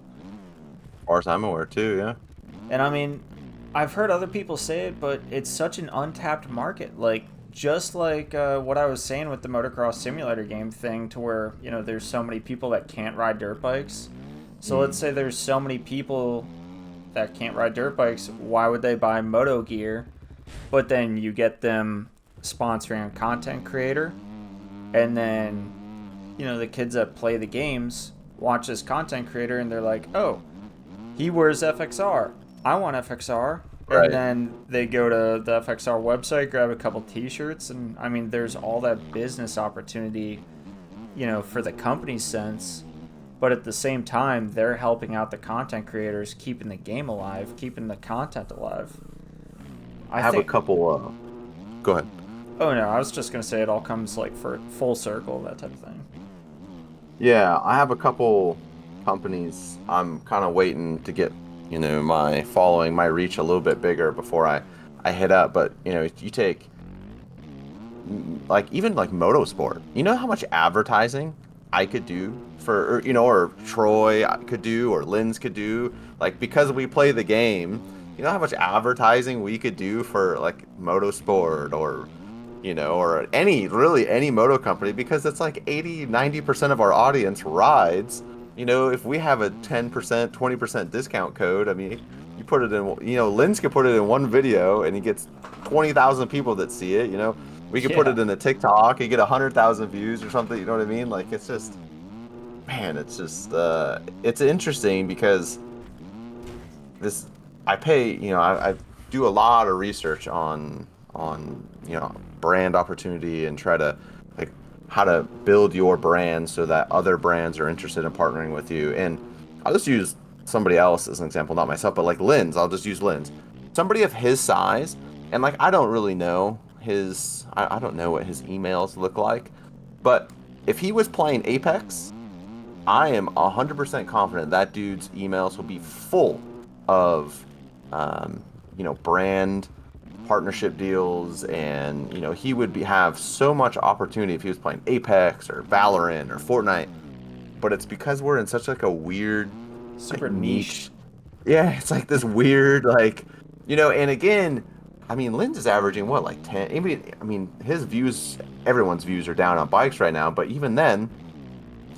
As far as I'm aware, too. Yeah. And I mean, I've heard other people say it, but it's such an untapped market. Like, just like what I was saying with the motocross simulator game thing, to where, you know, there's so many people that can't ride dirt bikes. So let's say there's so many people that can't ride dirt bikes. Why would they buy moto gear? But then you get them sponsoring a content creator, and then, you know, the kids that play the games watch this content creator and they're like, oh, he wears FXR. I want FXR. Right. And then they go to the FXR website, grab a couple t-shirts, and I mean, there's all that business opportunity, you know, for the company's sense. But at the same time, they're helping out the content creators, keeping the game alive, keeping the content alive. I have a couple. Go ahead. Oh no, I was just gonna say it all comes like for full circle, that type of thing. Yeah, I have a couple companies. I'm kind of waiting to get, you know, my following, my reach a little bit bigger before I hit up. But, you know, you take like even like motorsport. You know how much advertising I could do for, or, you know, or Troy could do, or Lynn's could do, like because we play the game. You know how much advertising we could do for like motorsport, or, you know, or really any moto company, because it's like 80-90% of our audience rides. You know, if we have a 10%, 20% discount code, I mean, you put it in, you know, Lynn's could put it in one video and he gets 20,000 people that see it, you know. We could put it in a TikTok, you get 100,000 views or something, you know what I mean? Like, it's just, man, it's just, it's interesting because this, I pay, you know, I do a lot of research on, you know, brand opportunity, and try to, like, how to build your brand so that other brands are interested in partnering with you. And I'll just use somebody else as an example, not myself, but like Lynn's. I'll just use Lynn's. Somebody of his size, and like I don't really know his, I don't know what his emails look like, but if he was playing Apex, I am 100% confident that dude's emails will be full of, you know, brand partnership deals, and, you know, he would have so much opportunity if he was playing Apex or Valorant or Fortnite. But it's because we're in such like a weird, super like, niche. Yeah, it's like this weird, like, you know. And again, I mean, Lynn's is averaging what, like 10. I mean, his views, everyone's views are down on bikes right now, but even then,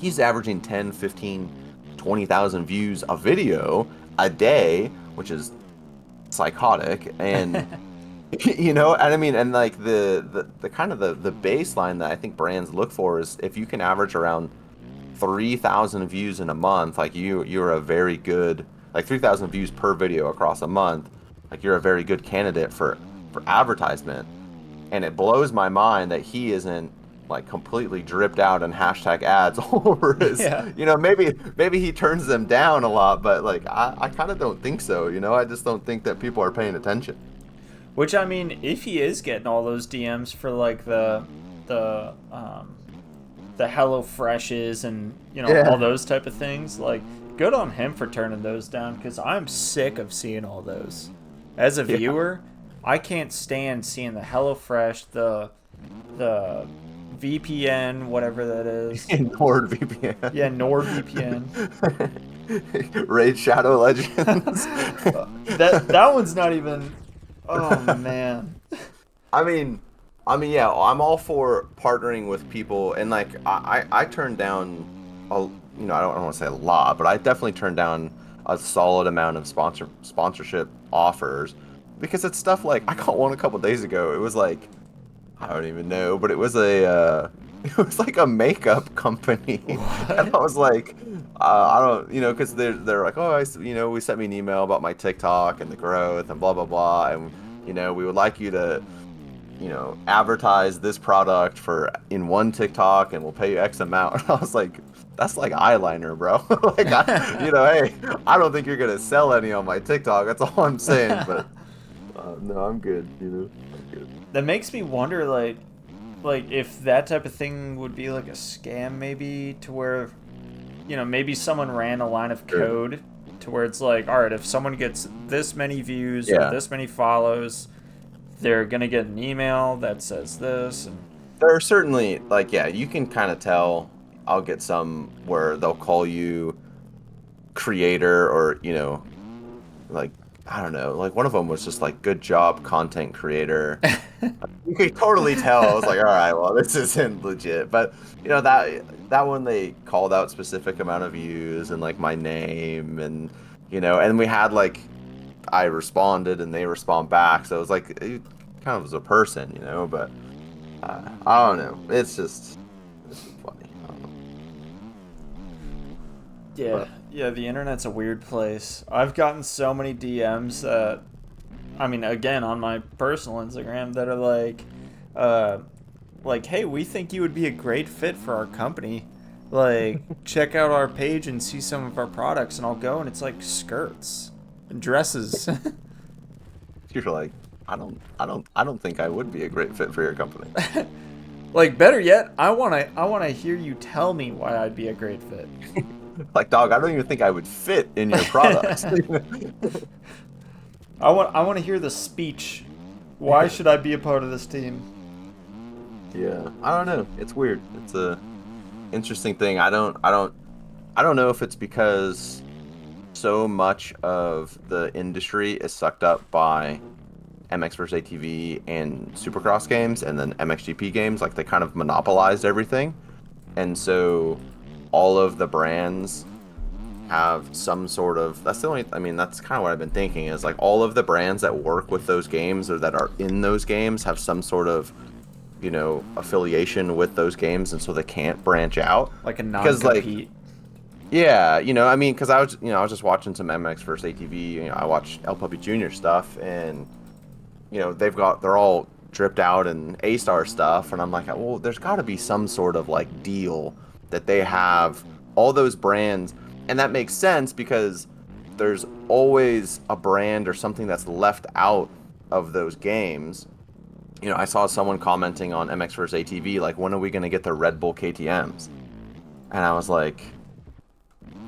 he's averaging 10, 15, 20,000 views a video a day, which is psychotic. And you know, and I mean, and like the kind of the baseline that I think brands look for is if you can average around 3,000 views in a month, like you're a very good, like 3,000 views per video across a month, like you're a very good candidate for advertisement. And it blows my mind that he isn't like completely dripped out in hashtag ads over his, you know, maybe he turns them down a lot, but like I kind of don't think so, you know. I just don't think that people are paying attention. Which, I mean, if he is getting all those DMs for like the Hello Freshes and, you know, all those type of things, like, good on him for turning those down, because I'm sick of seeing all those. As a viewer, I can't stand seeing the HelloFresh, the VPN, whatever that is. NordVPN. Yeah, NordVPN. Raid Shadow Legends. that one's not even. Oh man. I mean, yeah, I'm all for partnering with people, and like I turned down you know, I don't want to say a lot, but I definitely turned down a solid amount of sponsorship offers, because it's stuff like, I got one a couple days ago. It was like, I don't even know, but it was it was like a makeup company. What? And I was like, I don't, you know, because they're like, oh, you know, we sent me an email about my TikTok and the growth and blah blah blah, and, you know, we would like you to, you know, advertise this product in one TikTok, and we'll pay you X amount. And I was like, that's like eyeliner, bro. Like, you know, hey, I don't think you're gonna sell any on my TikTok. That's all I'm saying. But no, I'm good. You know, I'm good. That makes me wonder, like if that type of thing would be like a scam, maybe, to where, you know, maybe someone ran a line of code to where it's like, all right, if someone gets this many views or this many follows, they're gonna get an email that says this, and there are certainly like yeah, you can kind of tell. I'll get some where they'll call you creator or like I don't know, like one of them was just like good job content creator. You could totally tell. I was like, all right, well, this isn't legit. But that one they called out specific amount of views and like my name and and we had like I responded and they respond back, so it was like it kind of was a person, But I don't know. It's just funny. I don't know. Yeah, But yeah, the internet's a weird place. I've gotten so many DMs that, I mean, again, on my personal Instagram that are like, hey, we think you would be a great fit for our company. Like, check out our page and see some of our products, and I'll go, and it's like skirts and dresses. you're like, I don't think I would be a great fit for your company. Like, better yet, I wanna hear you tell me why I'd be a great fit. Like, dog, I don't even think I would fit in your products. I want to hear the speech. Why should I be a part of this team? Yeah, I don't know. It's weird. It's a interesting thing. I don't know if it's because so much of the industry is sucked up by MX vs ATV and Supercross games and then MXGP games. Like they kind of monopolized everything, and so all of the brands have some sort of that's the only I mean that's kind of what I've been thinking is like all of the brands that work with those games or that are in those games have some sort of affiliation with those games, and so they can't branch out Like a because like non-compete. yeah, I mean because I was just watching some MX vs ATV. I watched El Puppy Jr. stuff, and they're all dripped out and A star stuff, and I'm like, well, there's got to be some sort of like deal that they have all those brands, and that makes sense because there's always a brand or something that's left out of those games. I saw someone commenting on MX vs ATV like, when are we going to get the Red Bull KTM's? And I was like,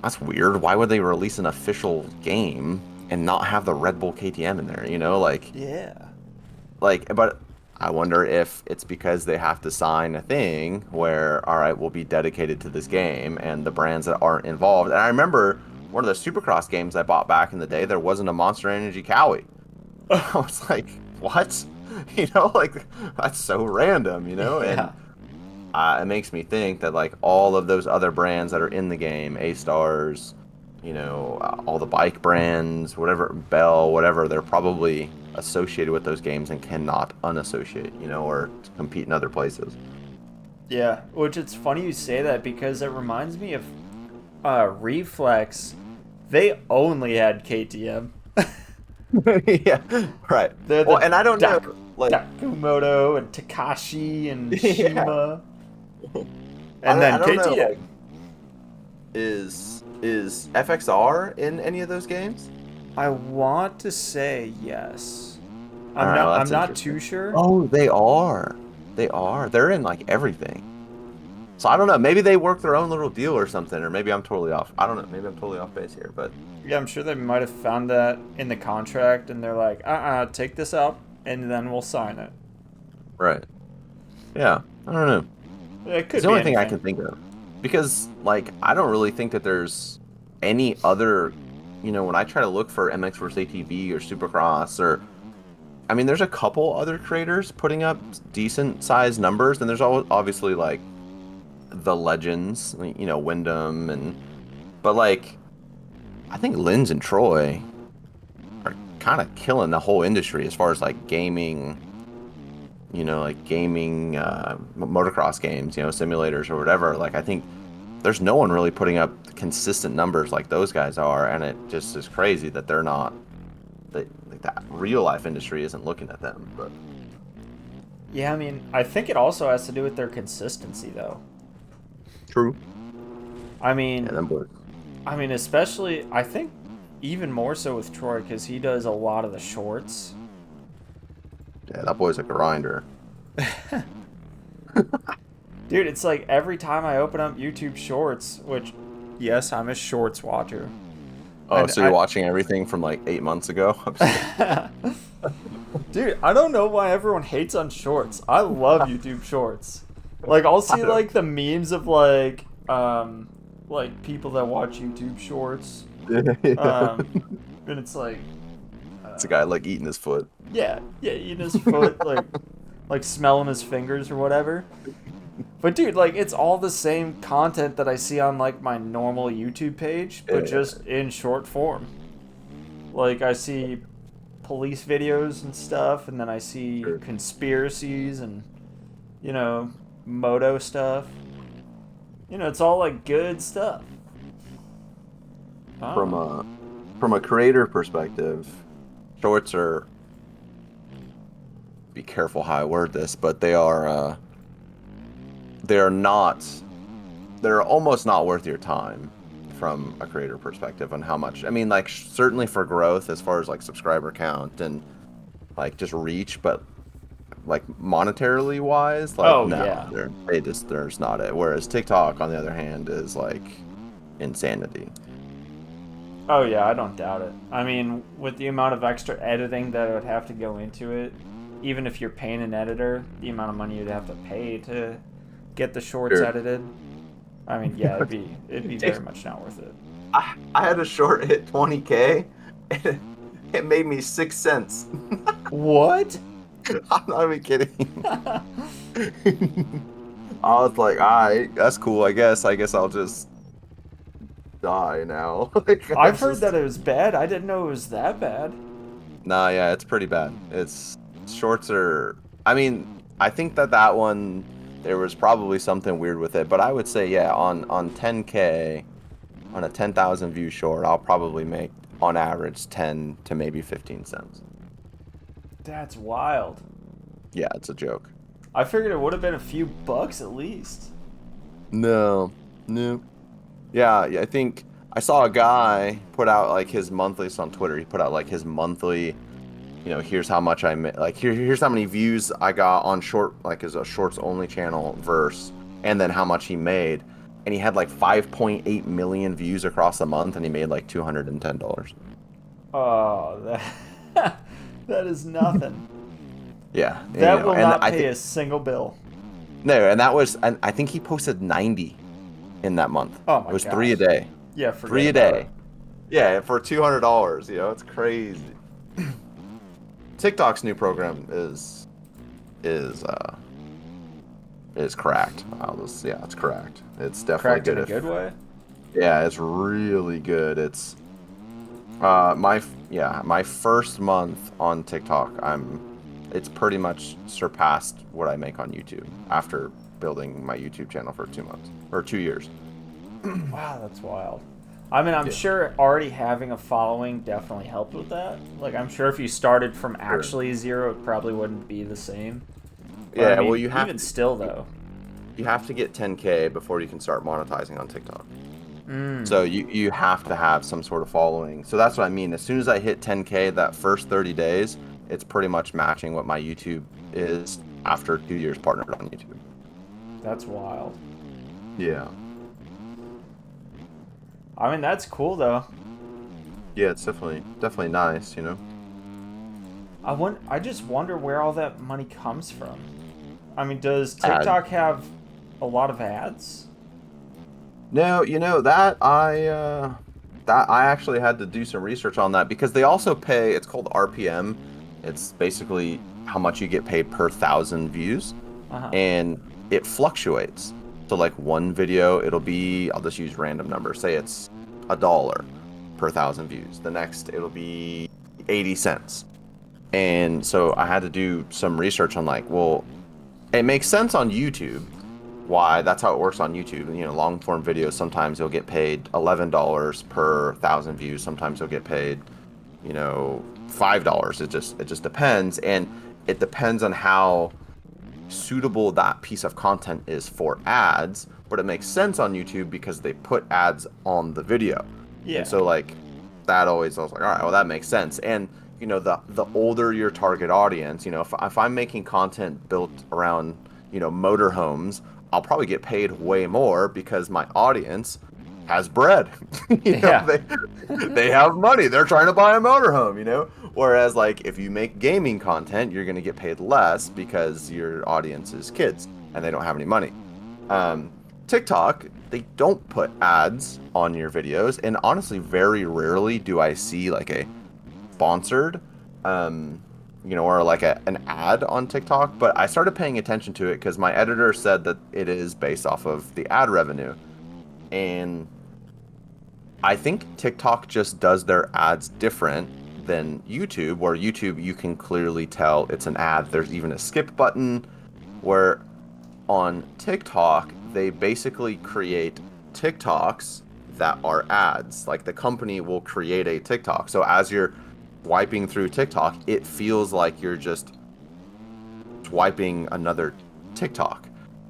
that's weird. Why would they release an official game and not have the Red Bull KTM in there? Yeah. But I wonder if it's because they have to sign a thing where, all right, we'll be dedicated to this game and the brands that aren't involved. And I remember one of the Supercross games I bought back in the day, there wasn't a Monster Energy Cowie. I was like, what? Like that's so random, and Yeah. it makes me think that like all of those other brands that are in the game, A Stars, all the bike brands, whatever, Bell, whatever, they're probably associated with those games and cannot unassociate, or compete in other places. Yeah. Which it's funny you say that because it reminds me of Reflex. They only had KTM. Yeah, right. They're Well, the and I don't know, like, Takumoto and Takashi and yeah, Shima. And I then don't know, KTM. like, is FXR in any of those games? I want to say yes. All I'm right, not well, I'm that's not interesting. too sure. Oh, they are. They are. They're in like everything. So I don't know. Maybe they work their own little deal or something, or maybe I'm totally off. I don't know. Maybe I'm totally off base here, but Yeah, I'm sure they might have found that in the contract and they're like, take this out and then we'll sign it. right. Yeah, I don't know. It It's could the be only thing I anything. can think of because like I don't really think that there's any other. When I try to look for MX vs ATV or Supercross or I mean, there's a couple other creators putting up decent sized numbers, and there's obviously like the legends, like, Wyndham but like I think Linz and Troy are kind of killing the whole industry as far as like gaming, like gaming motocross games, simulators or whatever. Like I think there's no one really putting up consistent numbers like those guys are, and it just is crazy that they're not like that real life industry isn't looking at them. But Yeah, I mean, I think it also has to do with their consistency though. true. I Yeah, mean, them boys. especially I think even more so with Troy cuz he does a lot of the shorts. Yeah, that boy's a grinder. Dude, it's like every time I open up YouTube Shorts, which yes, I'm a shorts watcher. Oh, so you're watching everything from like 8 months ago? I'm just kidding. Dude, I don't know why everyone hates on shorts. I love YouTube shorts. Like I'll see like the memes of like people that watch YouTube shorts. Um and it's like It's a guy like eating his foot. yeah, eating his foot, like smelling his fingers or whatever. But dude, like it's all the same content that I see on like my normal YouTube page, but just in short form. Like I see police videos and stuff, and then I see conspiracies and moto stuff. It's all like good stuff. From a creator perspective, shorts are, be careful how I word this, but they're almost not worth your time from a creator perspective on how much. I mean, like certainly for growth as far as like subscriber count and like just reach, but like monetarily wise, like Yeah. there's not it. Whereas TikTok on the other hand is like insanity. Oh yeah, I don't doubt it. I mean, with the amount of extra editing that would have to go into it, even if you're paying an editor, the amount of money you'd have to pay to get the shorts edited. I mean, yeah, it'd be very much not worth it. I had a short hit 20K, and it made me 6 cents. What? I'm not even kidding. I was like, alright, that's cool. I guess I'll just die now. I've heard that it was bad. I didn't know it was that bad. Nah, yeah, it's pretty bad. Shorts are. I mean, I think that one there was probably something weird with it, but I would say yeah, on 10K, on a 10,000 view short, I'll probably make on average 10 to maybe 15 cents. That's wild. Yeah, it's a joke. I figured it would have been a few bucks at least. No. Yeah, I think I saw a guy put out like his monthly on Twitter. He put out like his monthly, here's how much I made. Like here's how many views I got on short, like as a shorts only channel verse, and then how much he made. And he had like 5.8 million views across the month, and he made like $210. Oh, that is nothing. Yeah, that will not pay a single bill. No, and I think he posted 90 in that month. Oh my god. It was 3 a day. Yeah, 3 a day. Yeah, for $200. It's crazy. TikTok's new program is cracked. It's cracked. It's definitely cracked good. In a good way. Yeah, it's really good. It's my first month on TikTok. It's pretty much surpassed what I make on YouTube after building my YouTube channel for 2 months or 2 years. Wow, that's wild. I mean, I'm sure already having a following definitely helped with that. Like, I'm sure if you started from actually zero, it probably wouldn't be the same. But, yeah, I mean, well, you have even still though. You have to get 10K before you can start monetizing on TikTok. So you have to have some sort of following. So that's what I mean. As soon as I hit 10K that first 30 days, it's pretty much matching what my YouTube is after 2 years partnered on YouTube. That's wild. Yeah. I mean, that's cool though. Yeah, it's definitely nice, I just wonder where all that money comes from. I mean, does TikTok have a lot of ads? No, that I actually had to do some research on that because they also pay. It's called RPM. It's basically how much you get paid per 1,000 views, and it fluctuates. So like one video, it'll be, I'll just use random numbers. Say it's $1 per 1,000 views. The next, it'll be 80 cents. And so I had to do some research on like, well, it makes sense on YouTube. Why? That's how it works on YouTube. Long form videos, sometimes you'll get paid $11 per 1,000 views. Sometimes you'll get paid, $5. It just depends. And it depends on how suitable that piece of content is for ads, but it makes sense on YouTube because they put ads on the video. Yeah. And so like that always, I was like, all right, well that makes sense. And the older your target audience, if I'm making content built around motorhomes, I'll probably get paid way more because my audience has bread. Yeah. They have money. They're trying to buy a motorhome, Whereas like if you make gaming content, you're going to get paid less because your audience is kids and they don't have any money. TikTok, they don't put ads on your videos, and honestly, very rarely do I see like a sponsored, or like an ad on TikTok. But I started paying attention to it because my editor said that it is based off of the ad revenue, and I think TikTok just does their ads different than YouTube, where YouTube you can clearly tell it's an ad. There's even a skip button, where on TikTok they basically create TikToks that are ads. Like the company will create a TikTok. So as you're swiping through TikTok, it feels like you're just swiping another TikTok.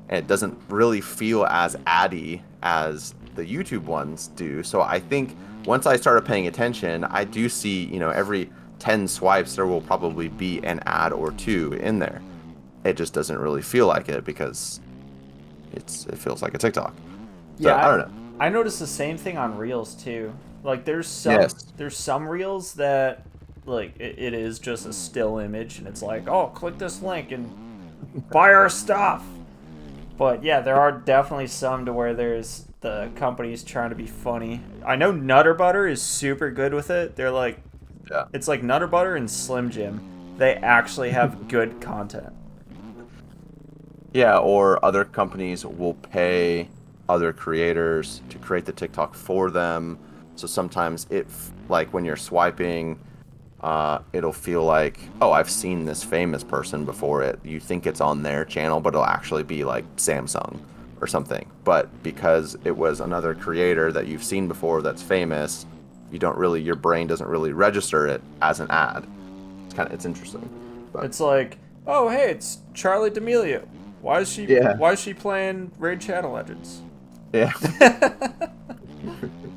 And it doesn't really feel as addy as the YouTube ones do. So I think once I started paying attention, I do see, every 10 swipes there will probably be an ad or two in there. It just doesn't really feel like it because it feels like a TikTok. So, Yeah, I don't know. I noticed the same thing on Reels too. Like there's some Reels that like it is just a still image and it's like, oh, click this link and buy our stuff. But yeah, there are definitely some to where there's the companies trying to be funny. I know Nutter Butter is super good with it. They're like, Yeah. it's like Nutter Butter and Slim Jim. They actually have good content. Yeah, or other companies will pay other creators to create the TikTok for them. So sometimes like when you're swiping, it'll feel like, oh, I've seen this famous person before. You think it's on their channel, but it'll actually be like Samsung or something. But because it was another creator that you've seen before that's famous, your brain doesn't really register it as an ad. It's interesting. But. It's like, oh hey, it's Charlie D'Amelio. Why is she playing Raid Shadow Legends? Yeah.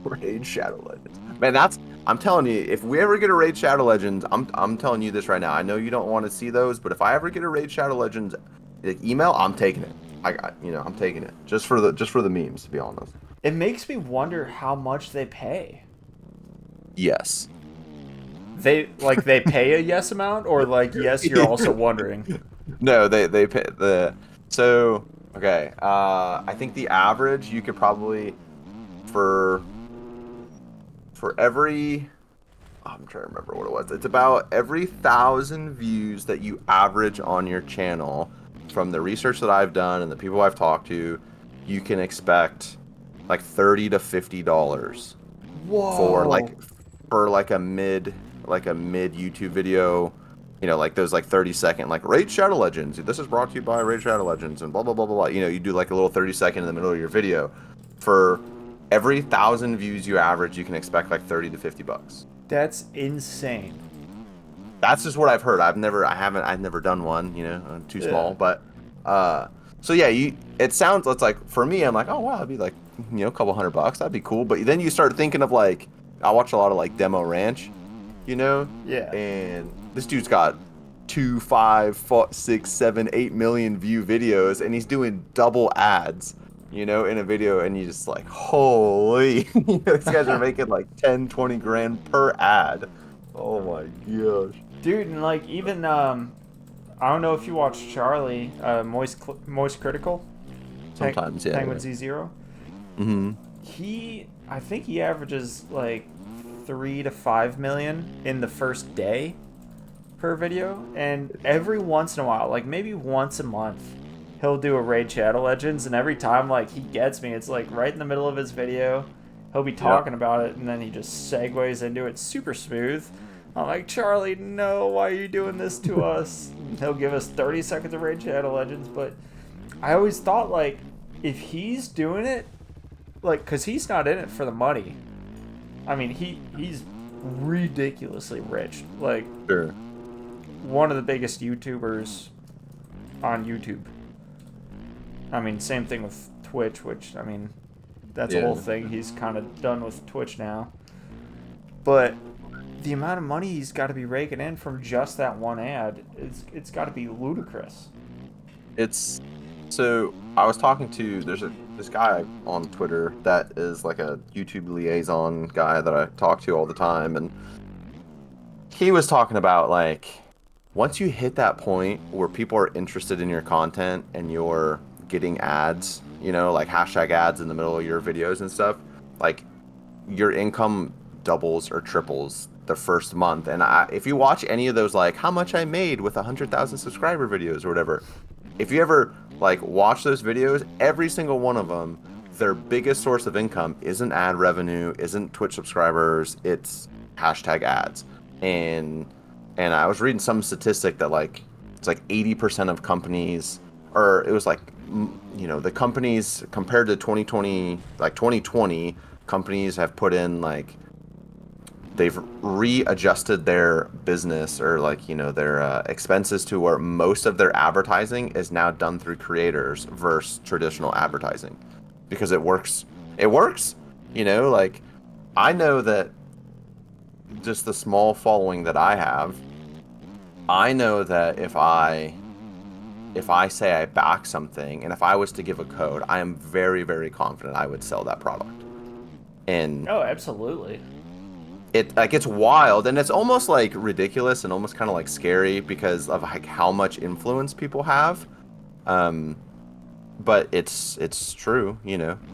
Raid Shadow Legends. Man, I'm telling you, if we ever get a Raid Shadow Legends, I'm telling you this right now. I know you don't want to see those, but if I ever get a Raid Shadow Legends email, I'm taking it. I'm taking it just for the memes, to be honest. It makes me wonder how much they pay. Yes. They pay a yes amount, or like yes, you're also wondering. No, they pay so okay. I think the average you could probably for every, I'm trying to remember what it was. It's about every 1,000 views that you average on your channel, from the research that I've done and the people I've talked to, you can expect like $30 to $50 for like a mid YouTube video, like those like 30-second like Raid Shadow Legends. This is brought to you by Raid Shadow Legends and blah blah blah blah blah. You do like a little 30-second in the middle of your video. For every 1,000 views you average, you can expect like $30 to $50. That's insane. That's just what I've heard. I've never done one. I'm too small. But so yeah, it's like for me, I'm like, oh wow, it'd be like a couple $100. That'd be cool. But then you start thinking of like, I watch a lot of like Demo Ranch, Yeah. And this dude's got 2, 5, 4, 6, 7, 8 million view videos, and he's doing double ads, in a video, and you just like, holy, these guys are making like 10, 20 grand per ad. Oh my gosh. Dude, and like even I don't know if you watch Charlie, Moist Critical. Sometimes, yeah. Penguin Z0. Mm-hmm. I think he averages like 3 to 5 million in the first day per video, and every once in a while, like maybe once a month, he'll do a Raid Shadow Legends, and every time like he gets me, it's like right in the middle of his video, he'll be talking about it, and then he just segues into it super smooth. I'm like, Charlie, no, why are you doing this to us? He'll give us 30 seconds of Raid Shadow Legends, but I always thought like if he's doing it, like, because he's not in it for the money. I mean, he's ridiculously rich. Like, Sure. One of the biggest YouTubers on YouTube. I mean, same thing with Twitch, which, I mean, that's a whole thing. He's kind of done with Twitch now. But the amount of money he's got to be raking in from just that one ad, it's got to be ludicrous. It's So I was talking to this guy on Twitter that is like a YouTube liaison guy that I talk to all the time, and he was talking about like once you hit that point where people are interested in your content and you're getting ads, like hashtag ads in the middle of your videos and stuff, like your income doubles or triples the first month. And if you watch any of those, like how much I made with 100,000 subscriber videos or whatever, if you ever like watch those videos, every single one of them, their biggest source of income isn't ad revenue, isn't Twitch subscribers, it's hashtag ads. And I was reading some statistic that like it's like 80% of companies, or it was like the companies compared to 2020 companies have put in like they've readjusted their business or like their expenses to where most of their advertising is now done through creators versus traditional advertising because it works. Like I know that just the small following that I have, I know that if I say I back something and if I was to give a code, I am very, very confident I would sell that product. And Oh, absolutely. it's wild and it's almost like ridiculous and almost kind of like scary because of like how much influence people have. But it's true,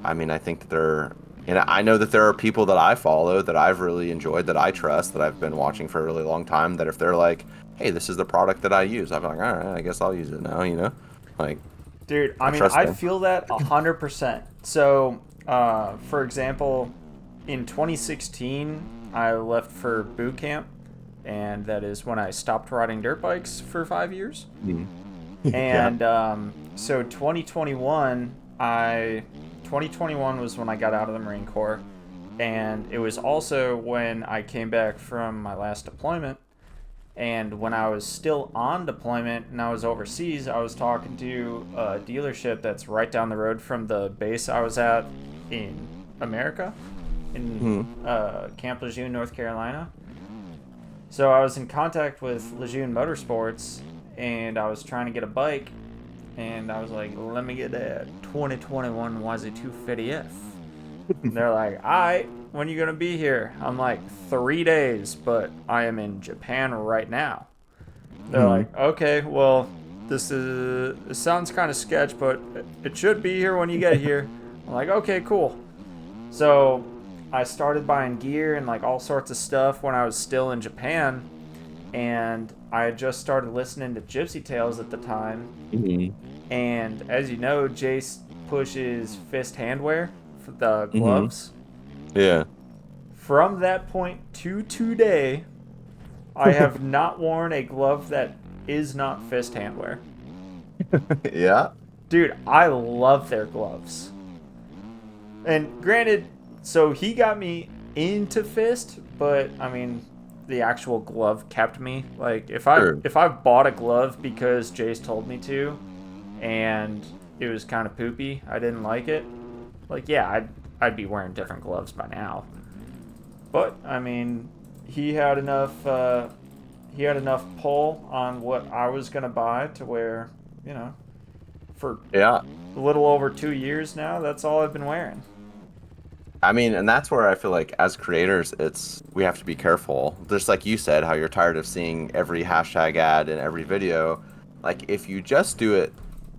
I mean, I think that I know that there are people that I follow that I've really enjoyed, that I trust, that I've been watching for a really long time, that if they're like, hey, this is the product that I use, I'm like, all right, I guess I'll use it now, like, Dude, I I mean, trust I them. feel that 100%. So, for example, in 2016, I left for boot camp, and that is when I stopped riding dirt bikes for 5 years. Mhm. Yeah. And so 2021 was when I got out of the Marine Corps, and it was also when I came back from my last deployment. And when I was still on deployment and I was overseas, I was talking to a dealership that's right down the road from the base I was at in America, in Camp Lejeune, North Carolina. So I was in contact with Lejeune Motorsports, and I was trying to get a bike, and I was like, let me get a 2021 YZ250F. And they're like, alright, when are you going to be here? I'm like, 3 days, but I am in Japan right now. They're like, okay, well, it sounds kind of sketch, but it should be here when you get here. I'm like, okay, cool. So I started buying gear and like all sorts of stuff when I was still in Japan, and I had just started listening to Gypsy Tales at the time. And as you know, Jace pushes fist handwear for the gloves. Yeah. From that point to today, I have not worn a glove that is not fist handwear. Yeah. Dude, I love their gloves. And granted, so he got me into fist, but I mean, the actual glove kept me. Like if I bought a glove because Jace told me to, and it was kind of poopy, I didn't like it. Like yeah, I'd be wearing different gloves by now. But I mean, he had enough pull on what I was gonna buy to where, for Yeah. a little over 2 years now, that's all I've been wearing. I mean, and that's where I feel like as creators, we have to be careful. Just like you said, how you're tired of seeing every hashtag ad in every video. Like if you just do it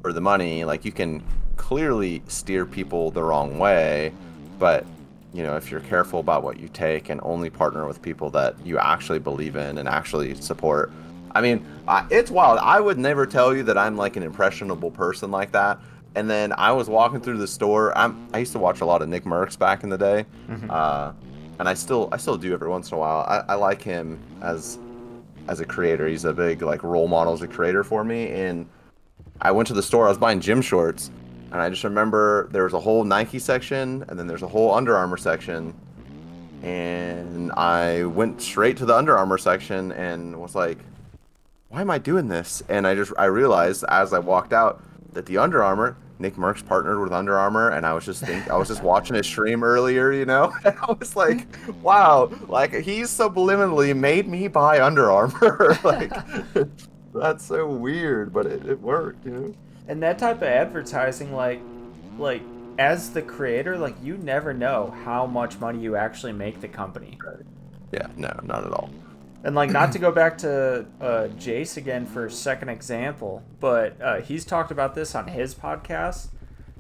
for the money, like you can clearly steer people the wrong way. But if you're careful about what you take and only partner with people that you actually believe in and actually support. I mean, it's wild. I would never tell you that I'm like an impressionable person like that. And then I was walking through the store. I used to watch a lot of Nick Merckx back in the day, and I still do every once in a while. I like him as a creator. He's a big like role model as a creator for me. And I went to the store. I was buying gym shorts, and I just remember there was a whole Nike section, and then there's a whole Under Armour section. And I went straight to the Under Armour section and was like, why am I doing this? And I realized as I walked out that the Under Armour, Nick Merckx partnered with Under Armour, and I was just watching his stream earlier, and I was like, wow, like he's subliminally made me buy Under Armour, like That's so weird, but it worked, you know? And that type of advertising, like as the creator, like you never know how much money you actually make the company. Right. Yeah, no, not at all. And like, not to go back to Jace again for a second example, but he's talked about this on his podcast.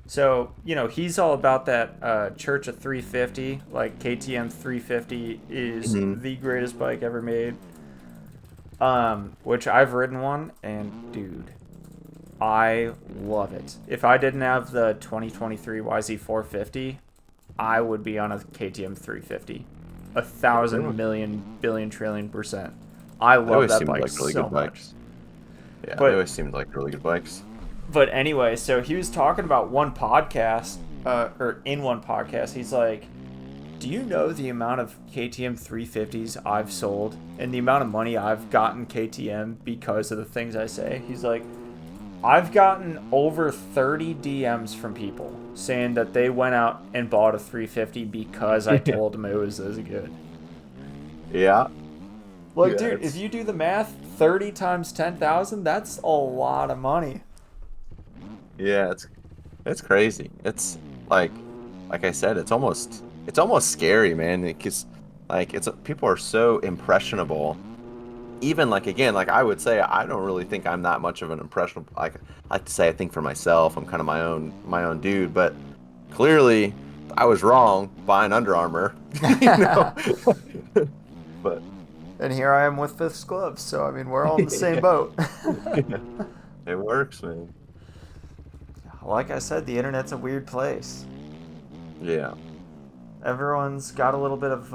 So he's all about that Church of 350. Like KTM 350 is Hmm. the greatest bike ever made. Which I've ridden one, and dude, I love it. If I didn't have the 2023 YZ450, I would be on a KTM 350. A thousand million billion trillion %. I They love always that seemed bike like really so good much. bikes. Yeah, they But always seemed like really good bikes. but anyway, so he was talking about one podcast, or in one podcast, he's like, "Do you know the amount of KTM 350s I've sold and the amount of money I've gotten KTM because of the things I say?" He's like, "I've gotten over 30 DMs from people saying that they went out and bought a 350 because I told them it was as good." Yeah. Like, Yeah, dude, if you do the math, 30 times 10,000, that's a lot of money. Yeah, it's crazy. It's like I said, it's almost scary, man. Because like people are so impressionable. Even like again, like I would say, I don't really think I'm that much of an impressionable. Like I like to say, I think for myself, I'm kind of my own dude. But clearly, I was wrong buying Under Armour. You know. But And here I am with Fifth's gloves, so I mean, we're all in the same yeah, boat. it works, man. Like I said, the internet's a weird place. Yeah. Everyone's got a little bit of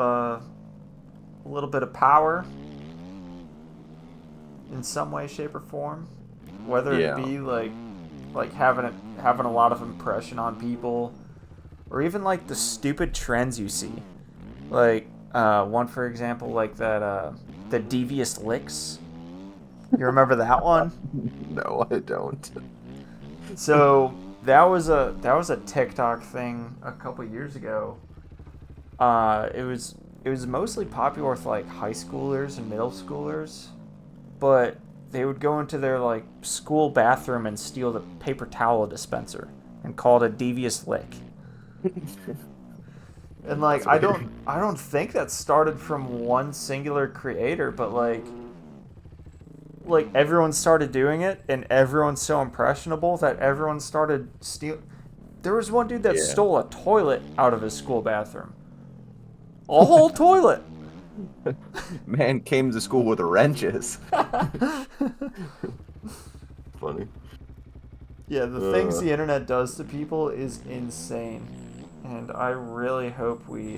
power in some way, shape, or form. Whether it Yeah. be like having a lot of impression on people, or even like the stupid trends you see. Like one for example, like that the devious licks. You remember that one? No, I don't. So that was a TikTok thing a couple years ago. It was mostly popular with like high schoolers and middle schoolers, but they would go into their like school bathroom and steal the paper towel dispenser and call it a devious lick. And like I don't think that started from one singular creator, but like everyone started doing it, and everyone's so impressionable that everyone started steal. There was one dude that Yeah. stole a toilet out of his school bathroom. A whole toilet. Man came to school with wrenches. Funny. Yeah, the things the internet does to people is insane. And I really hope we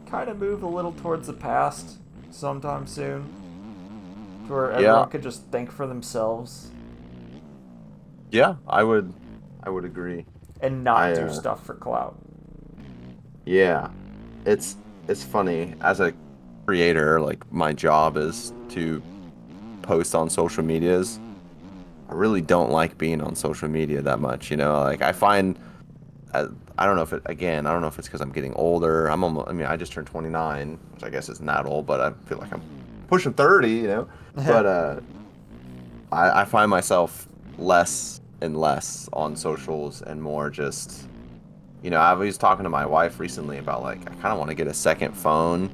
kind of move a little towards the past sometime soon, to where everyone could just think for themselves Yeah, I would agree. and not I, do stuff for clout. Yeah. It's funny as a creator, like my job is to post on social medias. I really don't like being on social media that much, you know? Like I find I don't know if it's because I'm getting older. I mean, I just turned 29, which I guess isn't that old, but I feel like I'm pushing 30, you know? But I find myself less and less on socials and more just, you know, I was talking to my wife recently about like, I kind of want to get a second phone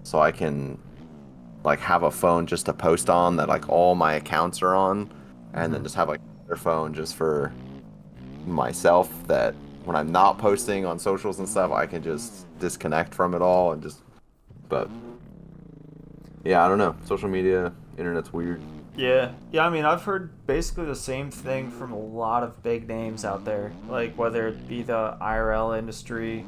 so I can like have a phone just to post on that like all my accounts are on, and then just have like another phone just for myself that when I'm not posting on socials and stuff, I can just disconnect from it all and just, but yeah, I don't know. Social media, internet's weird. Yeah, I mean, I've heard basically the same thing from a lot of big names out there, like whether it be the IRL industry.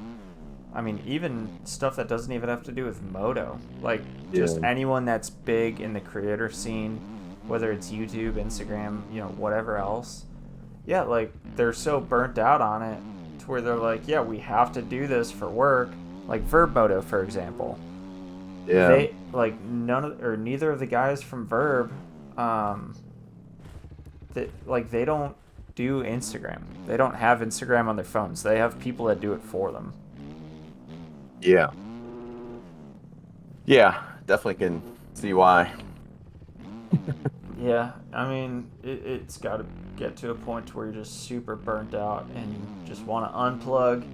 I mean, even stuff that doesn't even have to do with moto, like just Yeah. anyone that's big in the creator scene, whether it's YouTube, Instagram, whatever else. Yeah, like they're so burnt out on it to where they're like, yeah, we have to do this for work. Like Verb Moto, for example. Yeah. They like neither of the guys from Verb, they don't do Instagram. They don't have Instagram on their phones. They have people that do it for them. Yeah. Yeah, definitely can see why. Yeah, I mean, it's got to get to a point where you're just super burnt out and you just want to unplug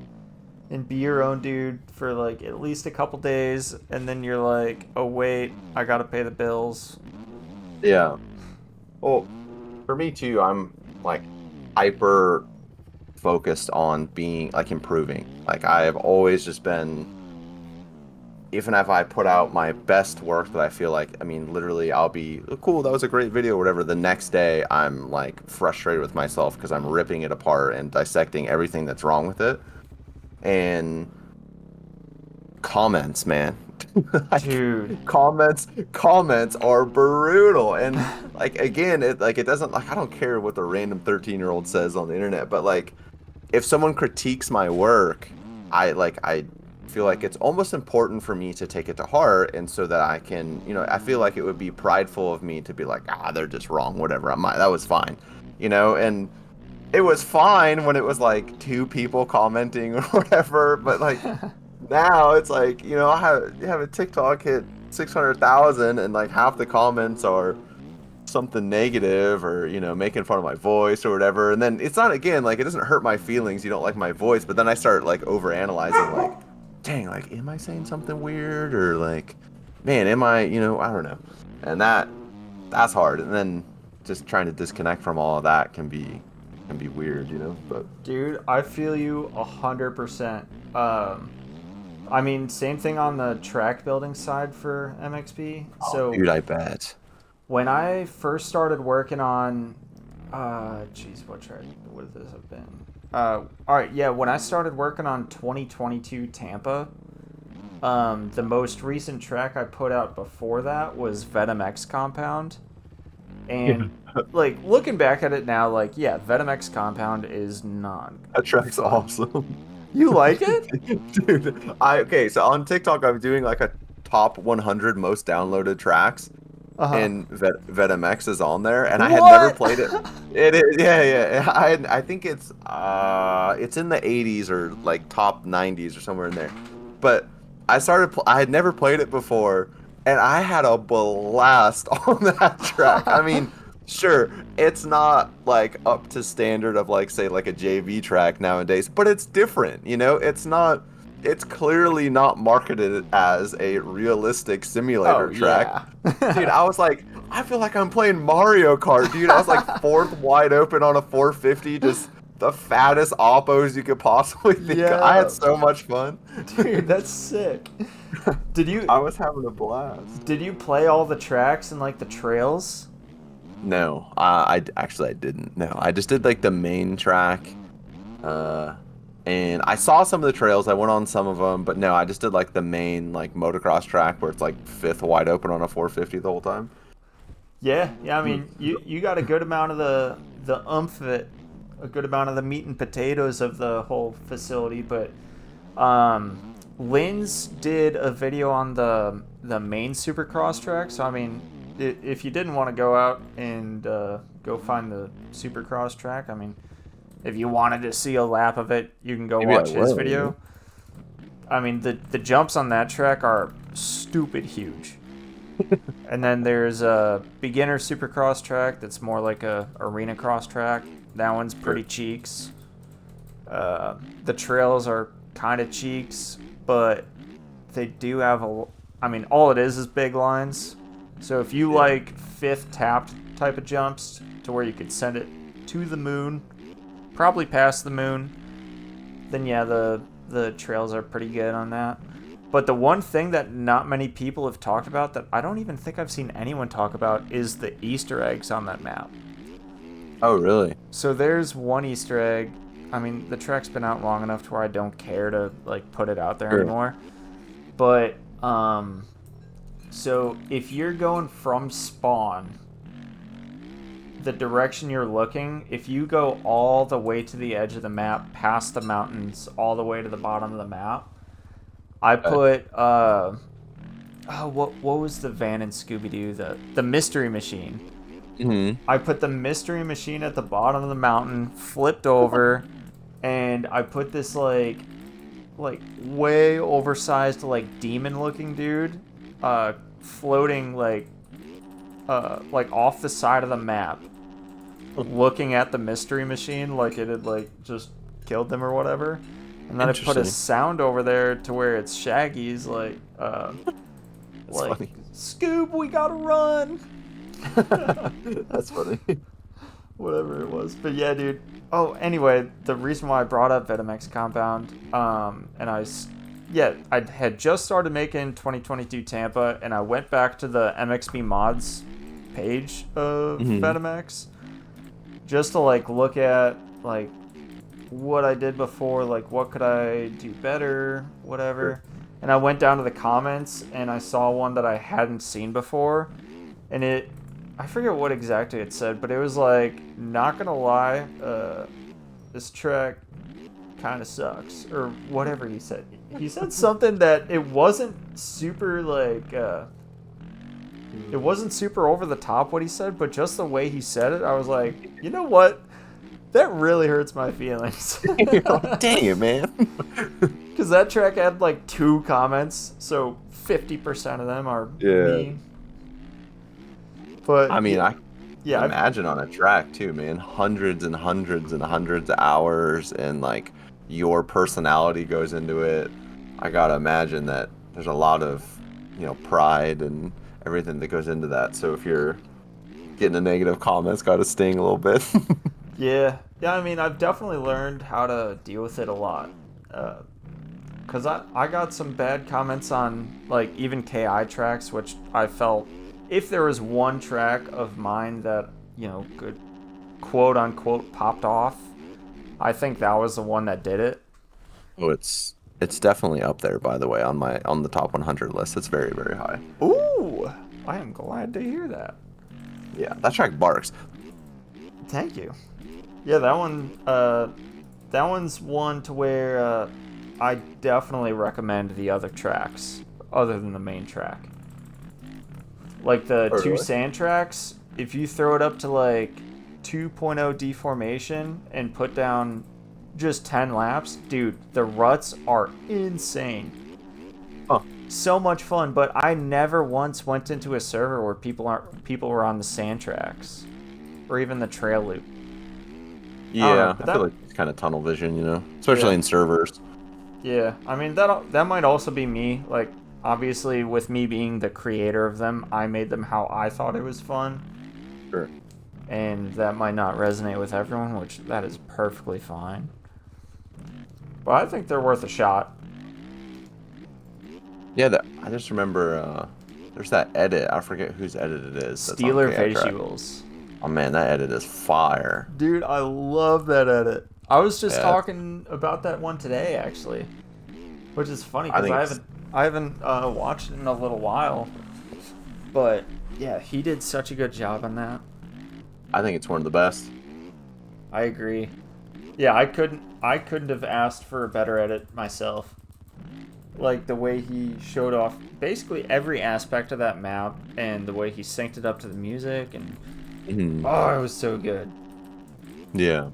and be your own dude for like at least a couple days, and then you're like, oh wait, I gotta pay the bills. Yeah. Well, for me too, I'm like hyper focused on being like improving. Like I have always just been, even if I put out my best work that I feel like, I mean, literally I'll be, "Oh, cool, that was a great video," or whatever. The next day I'm like frustrated with myself because I'm ripping it apart and dissecting everything that's wrong with it. And comments, man. Like Dude. comments are brutal. And like again, it doesn't, like, I don't care what the random 13-year-old says on the internet, but like if someone critiques my work, I feel like it's almost important for me to take it to heart, and so that I can, I feel like it would be prideful of me to be like, they're just wrong, whatever. That was fine, and it was fine when it was like two people commenting or whatever, but like now it's like, I have a TikTok hit 600,000 and like half the comments are something negative, or making fun of my voice or whatever. And then it's not, again, like, it doesn't hurt my feelings, you don't like my voice, but then I start like over analyzing, like, dang, like, am I saying something weird, or like, man, am I, I don't know. And that's hard. And then just trying to disconnect from all of that can be weird, but Dude, I feel you 100%. I mean, same thing on the track building side for MXP. oh, So dude, I bet. when I first started working on, geez, what track would this have been? All right, yeah, when I started working on 2022 Tampa, the most recent track I put out before that was Venom X Compound. And like looking back at it now, like, yeah, Venom X Compound is not That track's fun. awesome. You like it? Dude, okay, so on TikTok I'm doing like a top 100 most downloaded tracks, Uh-huh. and Venom X is on there, and I had never What? played it. It is, yeah, yeah. I think it's in the 80s or like top 90s or somewhere in there. But I had never played it before, and I had a blast on that track. I mean, sure, it's not like up to standard of like, say, like a JV track nowadays, but it's different, it's clearly not marketed as a realistic simulator Oh, track. yeah. Dude, I was like, I feel like I'm playing Mario Kart, dude. I was like fourth wide open on a 450, just the fattest oppos you could possibly think of. I had Yeah. so much fun. Dude, that's sick. Did you I was having a blast. did you play all the tracks and like the trails? No, I didn't. No, I just did like the main track, and I saw some of the trails. I went on some of them, but no, I just did like the main like motocross track where it's like fifth wide open on a 450 the whole time. Yeah, yeah. I mean, you got a good amount of the oomph of it, a good amount of the meat and potatoes of the whole facility. But Linz did a video on the main Supercross track. So I mean, if you didn't want to go out and go find the Supercross track, I mean, if you wanted to see a lap of it, you can go Maybe I watch his will, video. I mean, the jumps on that track are stupid huge. And then there's a beginner Supercross track that's more like a arena cross track. That one's pretty cheeks. The trails are kind of cheeks, but they do have I mean, all it is big lines. So if you like fifth tapped type of jumps to where you could send it to the moon, probably past the moon, then yeah, the trails are pretty good on that. But the one thing that not many people have talked about, that I don't even think I've seen anyone talk about, is the Easter eggs on that map. Oh, really? So there's one Easter egg. I mean, the track's been out long enough to where I don't care to like put it out there Sure. anymore. But so if you're going from spawn, the direction you're looking, if you go all the way to the edge of the map, past the mountains, all the way to the bottom of the map, I put what was the van in Scooby-Doo, the mystery machine. Mm-hmm. I put the mystery machine at the bottom of the mountain, flipped over, and I put this like way oversized like demon looking dude floating like like off the side of the map, looking at the mystery machine like it had like just killed them or whatever. And then I put a sound over there to where it's Shaggy's like, like funny. Scoob, we gotta run. That's funny. Whatever it was, but yeah, dude. Oh, anyway, the reason why I brought up Vetamex Compound, and I had just started making 2022 Tampa, and I went back to the MXB mods page of Vetamex just to like look at like what I did before, like what could I do better, whatever. Sure. And I went down to the comments and I saw one that I hadn't seen before, and I forget what exactly it said, but it was like, not gonna lie, this track kind of sucks, or whatever he said. He said something that it wasn't super like, it wasn't super over the top what he said, but just the way he said it, I was like, you know what? That really hurts my feelings. You're like, dang it, man. Because that track had like 2 comments, so 50% of them are me. But I mean, I imagine on a track too, man. Hundreds and hundreds and hundreds of hours, and like your personality goes into it. I gotta imagine that there's a lot of, pride and everything that goes into that. So if you're getting a negative comment, it's gotta sting a little bit. Yeah. I mean, I've definitely learned how to deal with it a lot. Because I got some bad comments on like even KI tracks, which I felt, if there was one track of mine that, could quote unquote popped off, I think that was the one that did it. Oh, it's definitely up there, by the way, on the top 100 list. It's very, very high. Ooh, I am glad to hear that. Yeah, that track barks. Thank you. Yeah, that one's one to where I definitely recommend the other tracks other than the main track. Like the two sand tracks, if you throw it up to like 2.0 deformation and put down just 10 laps, dude, the ruts are insane. Huh. So much fun, but I never once went into a server where people were on the sand tracks or even the trail loop. Yeah, I feel like it's kind of tunnel vision, especially in servers. Yeah, I mean that might also be me. Like, obviously, with me being the creator of them, I made them how I thought it was fun. Sure. And that might not resonate with everyone, which that is perfectly fine. But I think they're worth a shot. Yeah, I just remember there's that edit. I forget whose edit it is. Steeler Visuals. Oh man, that edit is fire. Dude, I love that edit. I was just talking about that one today, actually, which is funny because I haven't watched it in a little while. But yeah, he did such a good job on that. I think it's one of the best. I agree. Yeah, I couldn't have asked for a better edit myself. Like the way he showed off basically every aspect of that map and the way he synced it up to the music, and oh, it was so good. Yeah.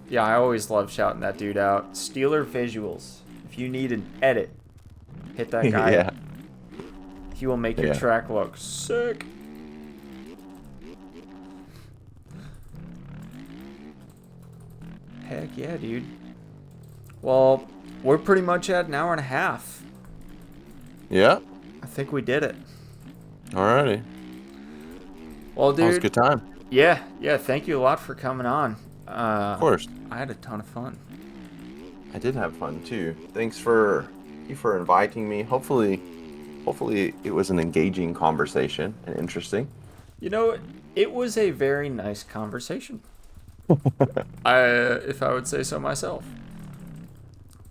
Yeah, I always love shouting that dude out. Steeler Visuals. If you need an edit, hit that guy. Yeah. He will make your track look sick. Heck yeah, dude. Well, we're pretty much at an hour and a half. Yeah. I think we did it. Alrighty. Well, dude. That was a good time. Yeah. Thank you a lot for coming on. Of course. I had a ton of fun. I did have fun too. Thanks for inviting me. Hopefully it was an engaging conversation and interesting. It was a very nice conversation. If I would say so myself.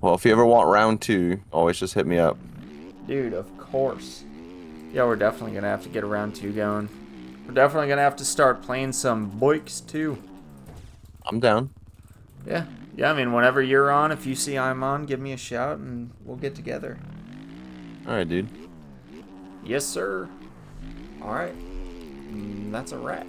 Well, if you ever want round 2, always just hit me up. Dude, of course. Yeah, we're definitely going to have to get a round 2 going. We're definitely going to have to start playing some bikes too. I'm down. Yeah, I mean, whenever you're on, if you see I'm on, give me a shout and we'll get together. Alright, dude. Yes, sir. Alright. That's a wrap.